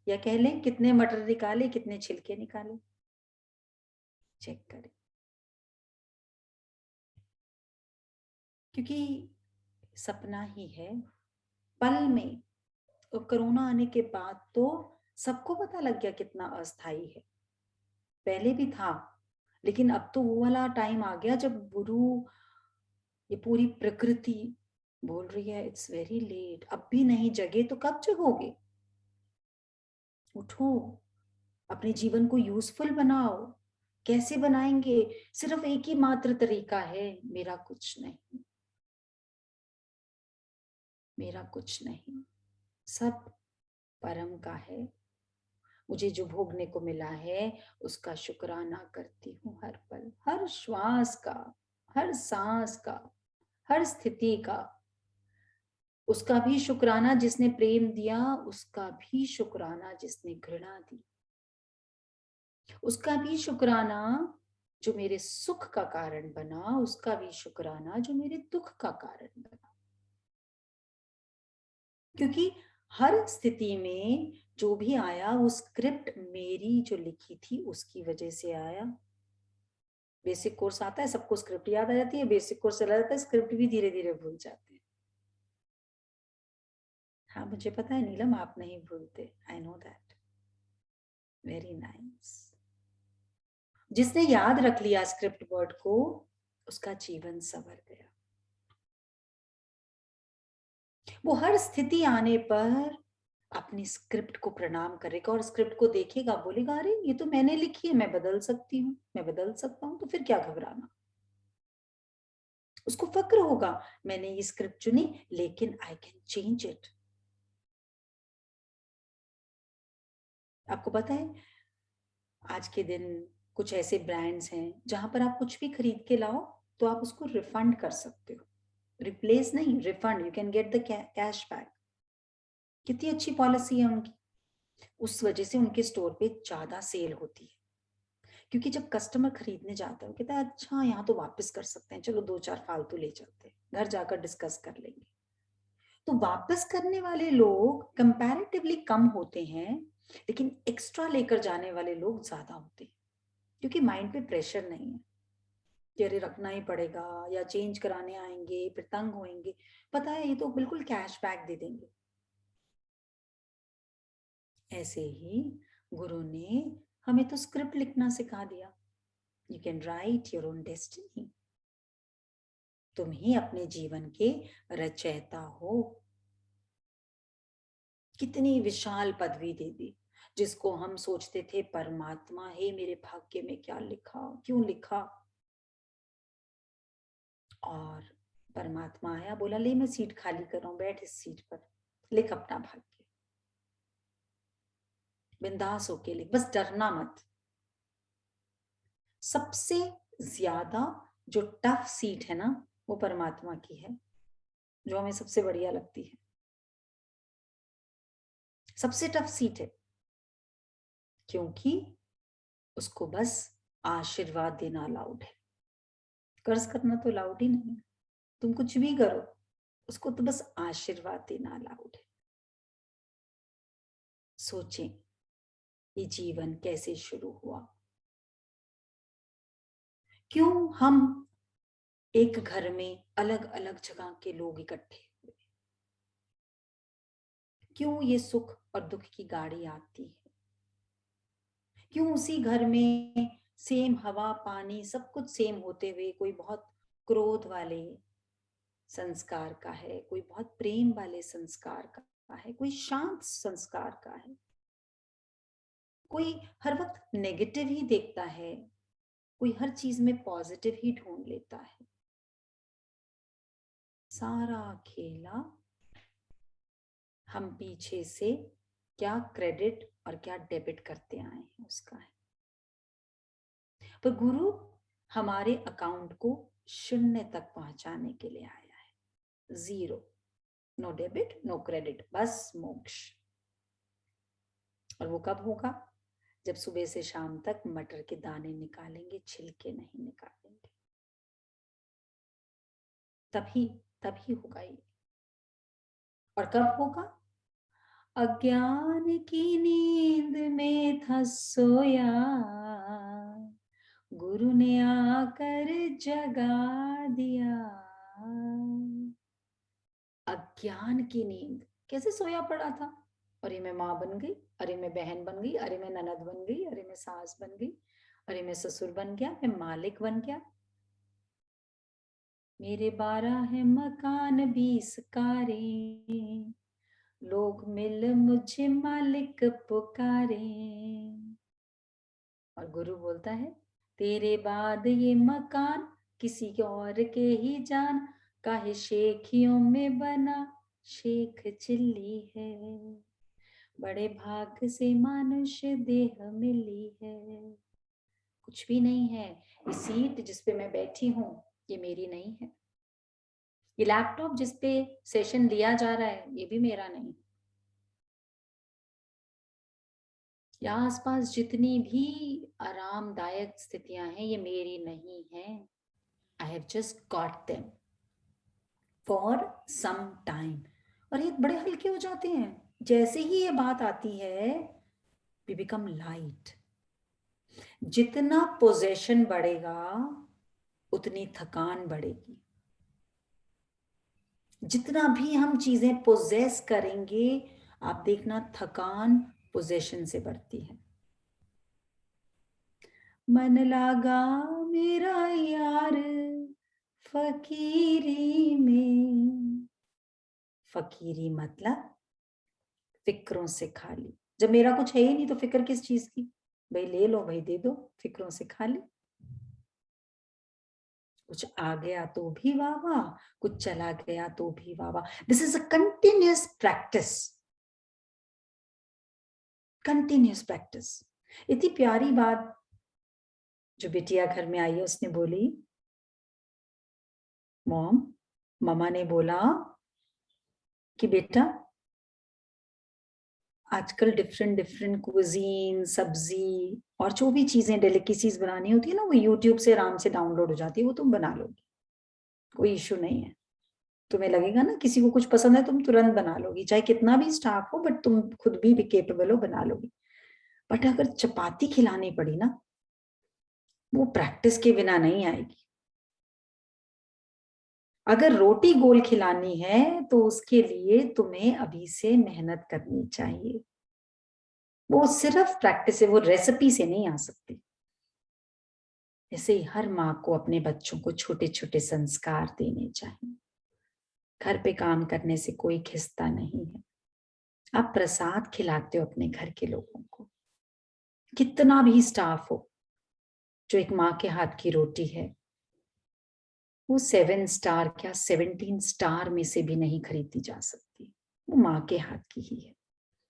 S3: या कह लें कितने मटर निकाले, कितने छिलके निकाले, चेक करें। क्योंकि सपना ही है पल में। तो कोरोना आने के बाद तो सबको पता लग गया कितना अस्थाई है। पहले भी था, लेकिन अब तो वो वाला टाइम आ गया जब गुरु, ये पूरी प्रकृति बोल रही है इट्स वेरी लेट, अब भी नहीं जगे तो कब जगोगे? उठो, अपने जीवन को यूजफुल बनाओ। कैसे बनाएंगे? सिर्फ एक ही मात्र तरीका है, मेरा कुछ नहीं, मेरा कुछ नहीं, सब परम का है। मुझे जो भोगने को मिला है उसका शुक्राना करती हूँ हर पल, हर श्वास का, हर सांस का, हर स्थिति का। उसका भी शुक्राना जिसने प्रेम दिया, उसका भी शुक्राना जिसने घृणा दी, उसका भी शुक्राना जो मेरे सुख का कारण बना, उसका भी शुक्राना जो मेरे दुख का कारण बना। क्योंकि हर स्थिति में जो भी आया वो स्क्रिप्ट मेरी जो लिखी थी उसकी वजह से आया। बेसिक कोर्स आता है, सबको स्क्रिप्ट याद आ जाती है, बेसिक कोर्स चला जाता है, स्क्रिप्ट भी धीरे धीरे भूल जाते हैं। हाँ मुझे पता है नीलम, आप नहीं भूलते, I know that, very nice. जिसने याद रख लिया स्क्रिप्ट वर्ड को, उसका जीवन संवर गया। वो हर स्थिति आने पर अपनी स्क्रिप्ट को प्रणाम करेगा और स्क्रिप्ट को देखेगा, बोलेगा अरे ये तो मैंने लिखी है, मैं बदल सकती हूँ, मैं बदल सकता हूँ, तो फिर क्या घबराना। उसको फक्र होगा मैंने ये स्क्रिप्ट चुनी लेकिन आई कैन चेंज इट। आपको पता है आज के दिन कुछ ऐसे ब्रांड्स हैं जहां पर आप कुछ भी खरीद के लाओ तो आप उसको रिफंड कर सकते हो, रिप्लेस नहीं, refund, you can get the cash back. कितनी अच्छी पॉलिसी है उनकी। उस वजह से उनके स्टोर पे ज्यादा सेल होती है, क्योंकि जब कस्टमर खरीदने जाता है वो कहता है अच्छा यहाँ तो वापस कर सकते हैं, चलो 2-4 फालतू ले चलते हैं, घर जाकर डिस्कस कर लेंगे। तो वापस करने वाले लोग कंपैरेटिवली कम होते हैं, लेकिन एक्स्ट्रा लेकर जाने वाले लोग ज्यादा होते हैं, क्योंकि माइंड पे प्रेशर नहीं है कि अरे रखना ही पड़ेगा या चेंज कराने आएंगे फिर तंग होएंगे। पता है ये तो बिल्कुल कैश बैक दे देंगे। ऐसे ही गुरु ने हमें तो स्क्रिप्ट लिखना सिखा दिया। You can write your own destiny. तुम ही अपने जीवन के रचयिता हो। कितनी विशाल पदवी दे दी, जिसको हम सोचते थे परमात्मा, हे मेरे भाग्य में क्या लिखा, क्यों लिखा। और परमात्मा आया, बोला ले मैं सीट खाली कर रहा हूं, बैठ इस सीट पर, लिख अपना भाग्य, बिंदास होके लिख, बस डरना मत। सबसे ज्यादा जो टफ सीट है ना वो परमात्मा की है, जो हमें सबसे बढ़िया लगती है। सबसे टफ सीट है, क्योंकि उसको बस आशीर्वाद देना अलाउड है, कर्ज करना तो अलाउड ही नहीं है। तुम कुछ भी करो, उसको तो बस आशीर्वाद देना अलाउड है। सोचें ये जीवन कैसे शुरू हुआ, क्यों हम एक घर में अलग अलग जगह के लोग इकट्ठे हुए, क्यों ये सुख और दुख की गाड़ी आती है, क्यों उसी घर में सेम हवा पानी सब कुछ सेम होते हुए कोई बहुत क्रोध वाले संस्कार का है, कोई बहुत प्रेम वाले संस्कार का है, कोई शांत संस्कार का है, कोई हर वक्त नेगेटिव ही देखता है, कोई हर चीज में पॉजिटिव ही ढूंढ लेता है। सारा खेला हम पीछे से क्या क्रेडिट और क्या डेबिट करते आए हैं उसका है। पर गुरु हमारे अकाउंट को 0 तक पहुंचाने के लिए आया है। 0, नो डेबिट नो क्रेडिट, बस मोक्ष। और वो कब होगा? जब सुबह से शाम तक मटर के दाने निकालेंगे, छिलके नहीं निकालेंगे, तभी होगा ये। और कब होगा? अज्ञान की नींद में था सोया, गुरु ने आकर जगा दिया। अज्ञान की नींद, कैसे सोया पड़ा था, अरे मैं माँ बन गई, अरे मैं बहन बन गई, अरे मैं ननद बन गई, अरे मैं सास बन गई, अरे मैं ससुर बन गया, मैं मालिक बन गया, मेरे 12 है मकान 20 कारें, लोग मिल मुझे मालिक पुकारे। और गुरु बोलता है तेरे बाद ये मकान किसी के और के ही जान, काहे शेखियों में बना शेख चिल्ली है, बड़े भाग से मनुष्य देह मिली है। कुछ भी नहीं है, ये सीट जिसपे मैं बैठी हूँ ये मेरी नहीं है, ये लैपटॉप जिसपे सेशन लिया जा रहा है ये भी मेरा नहीं, या आसपास जितनी भी आरामदायक स्थितियां हैं ये मेरी नहीं है। I have just got them for some time. और ये बड़े हल्के हो जाते हैं जैसे ही ये बात आती है, वी बिकम लाइट। जितना पोजेशन बढ़ेगा उतनी थकान बढ़ेगी, जितना भी हम चीजें पोजेस करेंगे आप देखना थकान पोजेशन से बढ़ती है। मन लागा मेरा यार फकीरी में, फकीरी मतलब फिक्रों से खाली। जब मेरा कुछ है ही नहीं तो फिक्र किस चीज की, भाई ले लो भाई दे दो, फिक्रों से खाली। कुछ आ गया तो भी वाह वाह, कुछ चला गया तो भी वाह वाह। This is a continuous practice, continuous practice. इतनी प्यारी बात जो बिटिया घर में आई है उसने बोली, मॉम, मामा ने बोला कि बेटा आजकल डिफरेंट डिफरेंट कुजीन, सब्जी और जो भी चीजें डेलिकेसीज बनानी होती है ना वो यूट्यूब से आराम से डाउनलोड हो जाती है, वो तुम बना लोगी, कोई इश्यू नहीं है। तुम्हें लगेगा ना किसी को कुछ पसंद है तुम तुरंत बना लोगी, चाहे कितना भी स्टाफ हो, बट तुम खुद भी केपेबल हो, बना लोगी। बट अगर चपाती खिलानी पड़ी ना, वो प्रैक्टिस के बिना नहीं आएगी। अगर रोटी गोल खिलानी है तो उसके लिए तुम्हें अभी से मेहनत करनी चाहिए, वो सिर्फ प्रैक्टिस से, वो रेसिपी से नहीं आ सकती। ऐसे ही हर माँ को अपने बच्चों को छोटे छोटे संस्कार देने चाहिए। घर पे काम करने से कोई खिस्ता नहीं है। आप प्रसाद खिलाते हो अपने घर के लोगों को, कितना भी स्टाफ हो, जो एक माँ के हाथ की रोटी है वो 7 स्टार क्या 17 स्टार में से भी नहीं खरीदी जा सकती, वो माँ के हाथ की ही है।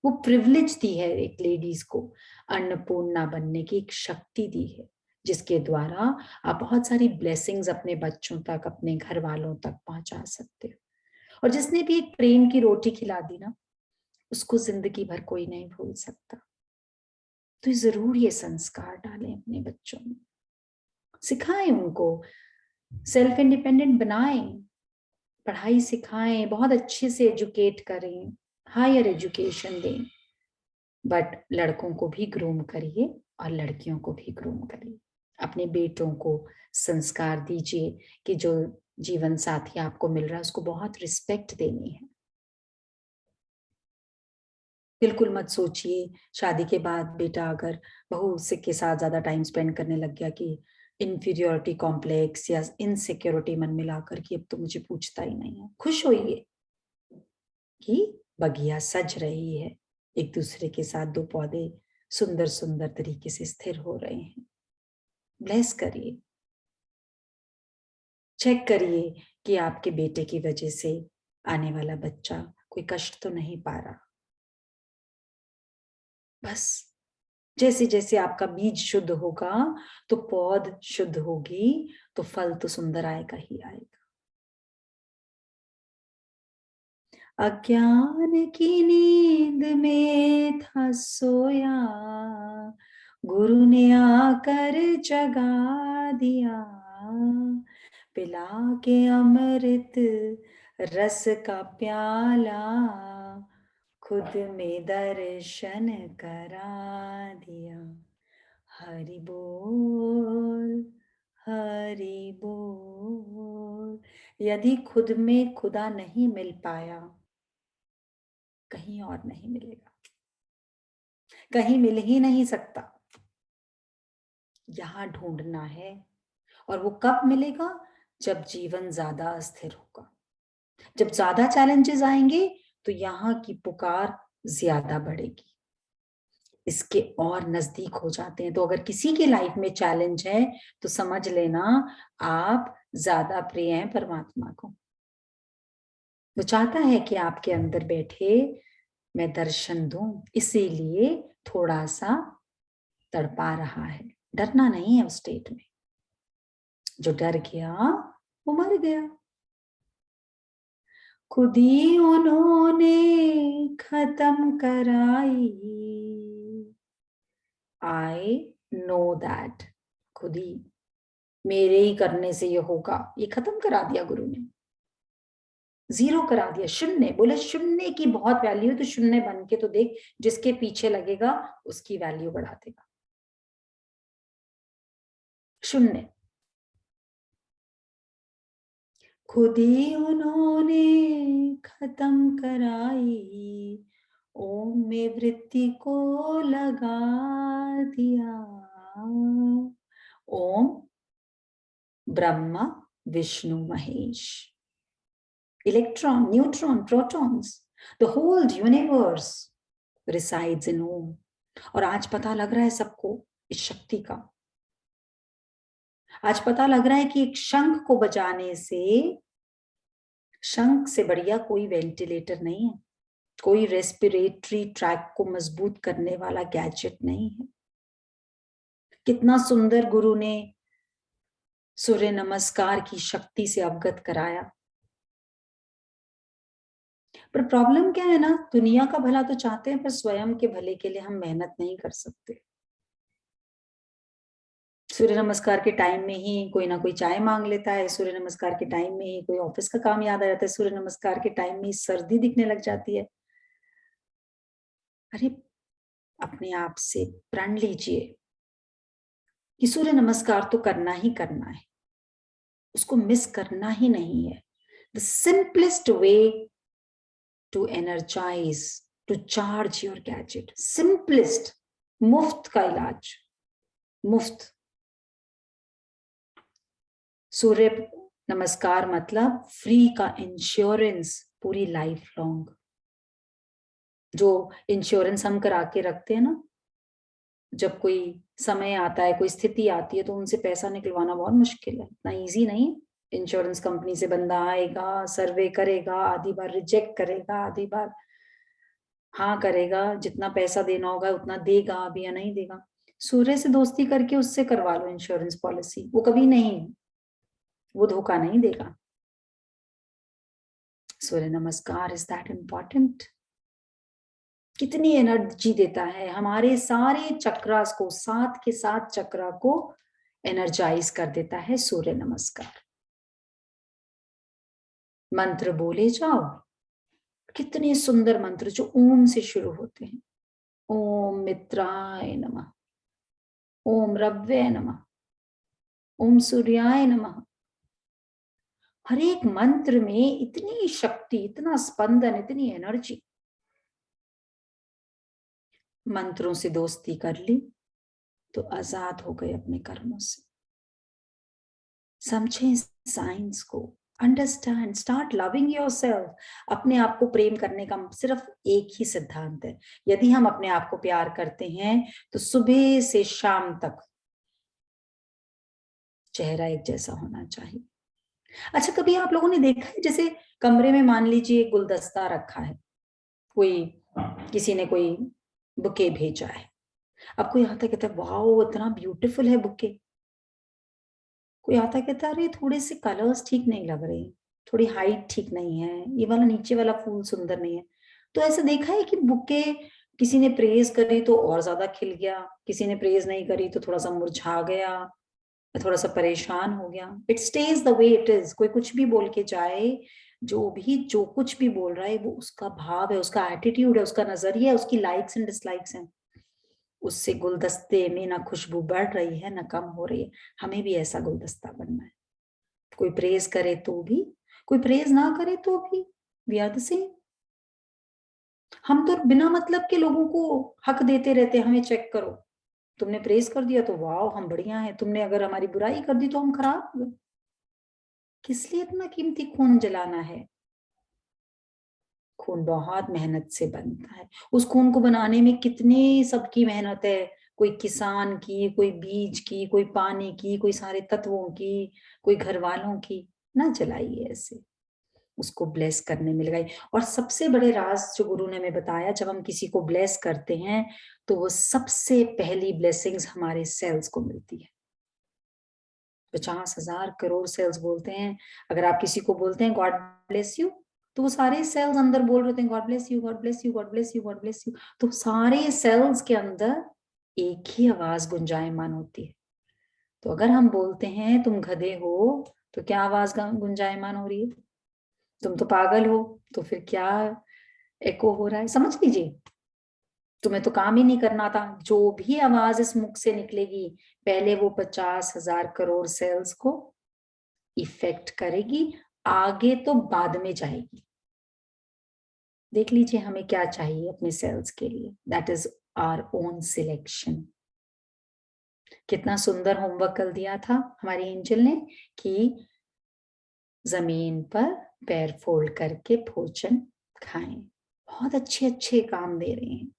S3: वो प्रिविलेज दी है एक लेडीज को, अन्नपूर्णा बनने की एक शक्ति दी है, जिसके द्वारा आप बहुत सारी ब्लेसिंग्स अपने बच्चों तक, अपने घर वालों तक पहुंचा सकते हो। और जिसने भी एक प्रेम की रोटी खिला दी ना, उसको जिंदगी भर कोई नहीं भूल सकता। तो जरूर ये संस्कार डालें अपने बच्चों में, सिखाएं उनको, सेल्फ इंडिपेंडेंट बनाएं, पढ़ाई सिखाएं, बहुत अच्छे से एजुकेट करें, हायर एजुकेशन दें। बट लड़कों को भी ग्रूम करिए और लड़कियों को भी ग्रूम करिए। अपने बेटों को संस्कार दीजिए कि जो जीवन साथी आपको मिल रहा है उसको बहुत रिस्पेक्ट देनी है। बिल्कुल मत सोचिए शादी के बाद बेटा अगर बहू से के साथ ज्यादा टाइम स्पेंड करने लग गया कि इंफीरियोरिटी कॉम्प्लेक्स या इनसिक्योरिटी मन में लाकर कि अब तो मुझे पूछता ही नहीं है। खुश होइए कि बगिया सज रही है, एक दूसरे के साथ 2 पौधे सुंदर सुंदर तरीके से स्थिर हो रहे हैं। ब्लेस करिए, चेक करिए कि आपके बेटे की वजह से आने वाला बच्चा कोई कष्ट तो नहीं पा रहा। बस जैसे जैसे आपका बीज शुद्ध होगा तो पौध शुद्ध होगी, तो फल तो सुंदर आएगा ही आएगा। अज्ञान की नींद में था सोया, गुरु ने आकर जगा दिया, पिला के अमृत रस का प्याला, खुद में दर्शन करा दिया। हरि बोल, हरि बोल। यदि खुद में खुदा नहीं मिल पाया, कहीं और नहीं मिलेगा, कहीं मिल ही नहीं सकता। यहां ढूंढना है। और वो कब मिलेगा? जब जीवन ज्यादा अस्थिर होगा, जब ज्यादा चैलेंजेस आएंगे तो यहाँ की पुकार ज्यादा बढ़ेगी, इसके और नजदीक हो जाते हैं। तो अगर किसी की लाइफ में चैलेंज है तो समझ लेना आप ज्यादा प्रिय हैं परमात्मा को। वो चाहता है कि आपके अंदर बैठे मैं दर्शन दूं, इसीलिए थोड़ा सा तड़पा रहा है। डरना नहीं है उस स्टेट में। जो डर गया वो मर गया। खुद ही उन्होंने खत्म कराई, आई नो दैट। खुद ही मेरे ही करने से ये होगा, ये खत्म करा दिया गुरु ने, जीरो करा दिया, शून्य। बोले शून्य की बहुत वैल्यू है, तो शून्य बन के तो देख, जिसके पीछे लगेगा उसकी वैल्यू बढ़ा देगा। शून्य। खुद ही उन्होंने खत्म कराई, ओम में वृत्ति को लगा दिया। Om Brahma Vishnu Mahesh, electron, neutron, protons, the whole universe resides in Om. और आज पता लग रहा है सबको इस शक्ति का। आज पता लग रहा है कि एक शंख को बजाने से, शंख से बढ़िया कोई वेंटिलेटर नहीं है, कोई रेस्पिरेटरी ट्रैक को मजबूत करने वाला गैजेट नहीं है। कितना सुंदर गुरु ने सूर्य नमस्कार की शक्ति से अवगत कराया। पर प्रॉब्लम क्या है ना, दुनिया का भला तो चाहते हैं, पर स्वयं के भले के लिए हम मेहनत नहीं कर सकते। सूर्य नमस्कार के टाइम में ही कोई ना कोई चाय मांग लेता है, सूर्य नमस्कार के टाइम में ही कोई ऑफिस का काम याद आ जाता है, सूर्य नमस्कार के टाइम में ही सर्दी दिखने लग जाती है। अरे अपने आप से प्रण लीजिए कि सूर्य नमस्कार तो करना ही करना है, उसको मिस करना ही नहीं है। The simplest way to energise, to charge your gadget, simplest, मुफ्त का इलाज, मुफ्त। सूर्य नमस्कार मतलब फ्री का इंश्योरेंस पूरी लाइफ लॉन्ग। जो इंश्योरेंस हम करा के रखते हैं ना, जब कोई समय आता है, कोई स्थिति आती है, तो उनसे पैसा निकलवाना बहुत मुश्किल है, इतना इजी नहीं। इंश्योरेंस कंपनी से बंदा आएगा, सर्वे करेगा, आधी बार रिजेक्ट करेगा, आधी बार हाँ करेगा, जितना पैसा देना होगा उतना देगा, अभी या नहीं देगा। सूर्य से दोस्ती करके उससे करवा लो इंश्योरेंस पॉलिसी, वो कभी नहीं, वो धोखा नहीं देगा। सूर्य नमस्कार इज दैट इम्पोर्टेंट। कितनी एनर्जी देता है, हमारे सारे चक्रास को, 7 के 7 चक्रा को एनर्जाइज कर देता है सूर्य नमस्कार। मंत्र बोले जाओ, कितने सुंदर मंत्र जो ओम से शुरू होते हैं। ओम मित्राय नमः, ओम रव्वे नमः, ओम सूर्याय नमः। हर एक मंत्र में इतनी शक्ति, इतना स्पंदन, इतनी एनर्जी। मंत्रों से दोस्ती कर ली तो आजाद हो गए अपने कर्मों से। समझें साइंस को, अंडरस्टैंड, स्टार्ट लविंग योरसेल्फ। अपने आप को प्रेम करने का सिर्फ एक ही सिद्धांत है, यदि हम अपने आप को प्यार करते हैं तो सुबह से शाम तक चेहरा एक जैसा होना चाहिए। अच्छा, कभी आप लोगों ने देखा है जैसे कमरे में मान लीजिए गुलदस्ता रखा है, कोई किसी ने कोई बुके भेजा है, अब कोई आता कहता है वाओ इतना ब्यूटीफुल है बुके, कोई आता कहता है अरे थोड़े से कलर्स ठीक नहीं लग रहे, थोड़ी हाइट ठीक नहीं है, ये वाला नीचे वाला फूल सुंदर नहीं है। तो ऐसा देखा है कि बुके किसी ने प्रेज करी तो और ज्यादा खिल गया, किसी ने प्रेज नहीं करी तो थोड़ा सा मुरझा गया, थोड़ा सा परेशान हो गया। It stage the way it is. कोई कुछ भी बोल के जाए, जो कुछ भी बोल रहा है वो उसका भाव है, उसका एटीट्यूड है, उसका नजरिया है, उसकी लाइक्स एंड डिसलाइक्स हैं। उससे गुलदस्ते में ना खुशबू बढ़ रही है ना कम हो रही है। हमें भी ऐसा गुलदस्ता बनना है, कोई प्रेज करे तो भी, कोई प्रेज ना करे तो भी, वी आर द सेम। हम तो बिना मतलब के लोगों को हक देते रहते हैं, हमें चेक करो, तुमने प्रेज कर दिया तो वाओ हम बढ़िया हैं, तुमने अगर हमारी बुराई कर दी तो हम खराब हो गए। किस लिए इतना कीमती खून जलाना है? खून बहुत मेहनत से बनता है, उस खून को बनाने में कितनी सबकी मेहनत है, कोई किसान की, कोई बीज की, कोई पानी की, कोई सारे तत्वों की, कोई घर वालों की। ना जलाइए ऐसे, उसको ब्लेस करने में लगाइए। और सबसे बड़े राज जो गुरु ने हमें बताया, जब हम किसी को ब्लेस करते हैं तो वो सबसे पहली ब्लेसिंग्स हमारे सेल्स को मिलती है। 50,000 करोड़ सेल्स बोलते हैं। अगर आप किसी को बोलते हैं गॉड ब्लेस यू, तो वो सारे सेल्स अंदर बोल रहे होते हैं God bless you, God bless you, God bless you, God bless you. तो सारे सेल्स के अंदर एक ही आवाज गुंजायमान होती है। तो अगर हम बोलते हैं तुम गधे हो, तो क्या आवाज गुंजायमान हो रही है? तुम तो पागल हो, तो फिर क्या एको हो रहा है? समझ लीजिए, तुम्हें तो काम ही नहीं करना था। जो भी आवाज इस मुख से निकलेगी, पहले वो 50,000 करोड़ सेल्स को इफेक्ट करेगी, आगे तो बाद में जाएगी। देख लीजिए हमें क्या चाहिए अपने सेल्स के लिए, that is our own selection. कितना सुंदर होमवर्क कल दिया था हमारी एंजल ने कि जमीन पर पैर फोल्ड करके भोजन खाएं। बहुत अच्छे अच्छे काम दे रहे हैं।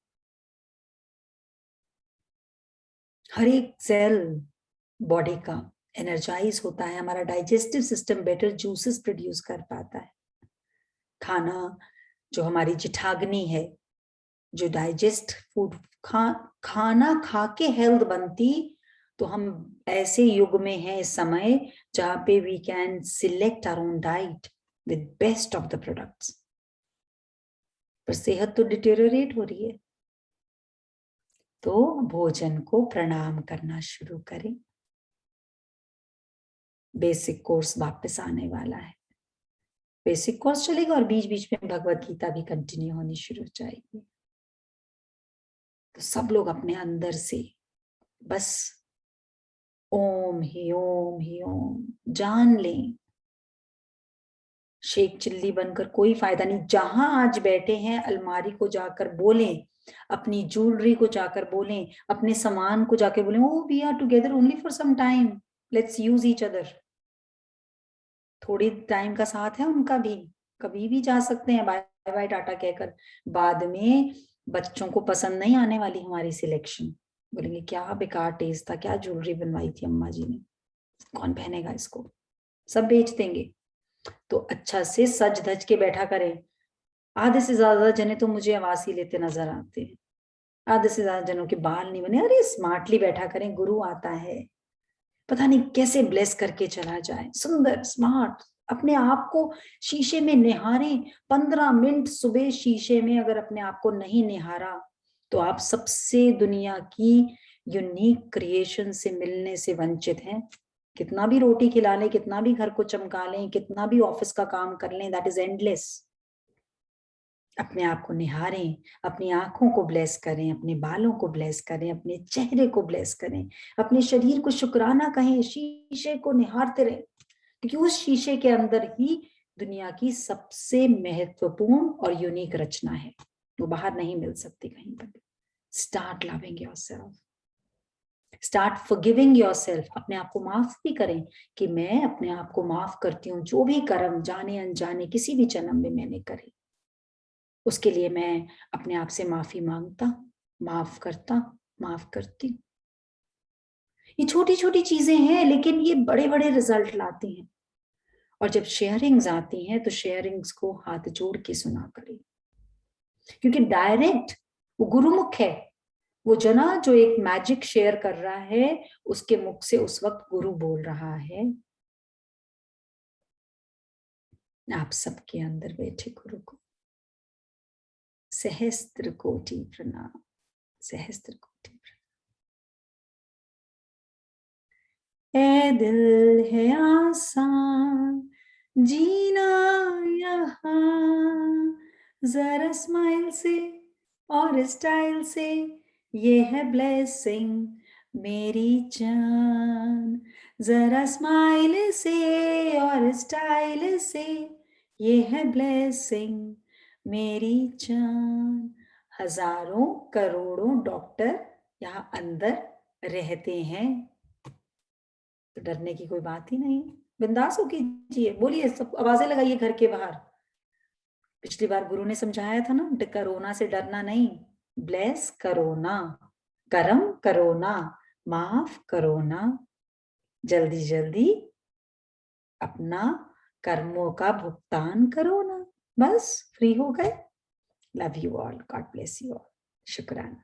S3: हर एक सेल बॉडी का एनर्जाइज होता है, हमारा digestive system better juices produce कर पाता है। खाना जो हमारी जिठाग्नि है, जो डाइजेस्ट फूड खाना खा के हेल्थ बनती, तो हम ऐसे युग में हैं इस समय जहां पे we can select our own diet with best of the products, पर सेहत तो डिटेरियोरेट हो रही है। तो भोजन को प्रणाम करना शुरू करें। बेसिक कोर्स वापस आने वाला है, बेसिक कोर्स चलेगा और बीच बीच में भगवत गीता भी कंटिन्यू होनी शुरू हो जाएगी। तो सब लोग अपने अंदर से बस ओम ही ओम ही ओम जान लें। शेख चिल्ली बनकर कोई फायदा नहीं। जहां आज बैठे हैं अलमारी को जाकर बोलें, अपनी ज्वेलरी को जाकर बोलें, अपने सामान को जाकर बोलें, oh we are together only for some time, let's use each other. थोड़ी टाइम का साथ है उनका भी, कभी भी जा सकते हैं बाय बाय टाटा कहकर। बाद में बच्चों को पसंद नहीं आने वाली हमारी सिलेक्शन, बोलेंगे क्या बेकार टेस्ट था, क्या ज्वेलरी बनवाई थी अम्मा जी ने, कौन पहनेगा इसको, सब बेच देंगे। तो अच्छा से सज धज के बैठा करें। आधे से ज्यादा जने तो मुझे आवाज ही लेते नजर आते हैं, आधे से ज्यादा जनों के बाल नहीं बने। अरे स्मार्टली बैठा करें, गुरु आता है, पता नहीं कैसे ब्लेस करके चला जाए, सुंदर स्मार्ट। अपने आप को शीशे में निहारें। 15 मिनट सुबह शीशे में अगर अपने आप को नहीं निहारा, तो आप सबसे दुनिया की यूनिक क्रिएशन से मिलने से वंचित हैं। कितना भी रोटी खिला लें, कितना भी घर को चमका लें, कितना भी ऑफिस का काम कर लें, दैट इज एंडलेस। अपने आप को निहारें, अपनी आंखों को ब्लेस करें, अपने बालों को ब्लेस करें, अपने चेहरे को ब्लेस करें, अपने शरीर को शुक्राना कहें, शीशे को निहारते रहें, क्योंकि उस शीशे के अंदर ही दुनिया की सबसे महत्वपूर्ण और यूनिक रचना है, वो बाहर नहीं मिल सकती कहीं पर। Start loving yourself, start forgiving yourself. अपने आप को माफ भी करें कि मैं अपने आप को माफ करती हूँ, जो भी कर्म जाने अनजाने किसी भी जन्म में मैंने करे, उसके लिए मैं अपने आप से माफी मांगता, माफ करता, माफ करती। ये छोटी छोटी चीजें हैं, लेकिन ये बड़े बड़े रिजल्ट लाती हैं। और जब शेयरिंग्स आती हैं तो शेयरिंग्स को हाथ जोड़ के सुना करें, क्योंकि डायरेक्ट वो गुरुमुख है। वो जना जो एक मैजिक शेयर कर रहा है, उसके मुख से उस वक्त गुरु बोल रहा है। आप सबके अंदर बैठे गुरु को सहस्त्र कोटि प्रणाम, सहस्त्र कोटि प्रणाम। ए दिल है आसान जीना यहाँ, जरा स्माइल से और स्टाइल से, ये है ब्लेसिंग मेरी जान। जरा स्माइल से और स्टाइल से, ये है ब्लेसिंग मेरी जान। हजारों करोड़ों डॉक्टर यहाँ अंदर रहते हैं, तो डरने की कोई बात ही नहीं। बिंदास हो कीजिए, बोलिए, सब आवाजें लगाइए घर के बाहर। पिछली बार गुरु ने समझाया था ना, कोरोना से डरना नहीं, ब्लेस करोना, करम करोना, माफ करोना, जल्दी जल्दी अपना कर्मों का भुगतान करो ना, बस फ्री हो गए। Love you all, God bless you all, शुक्राना।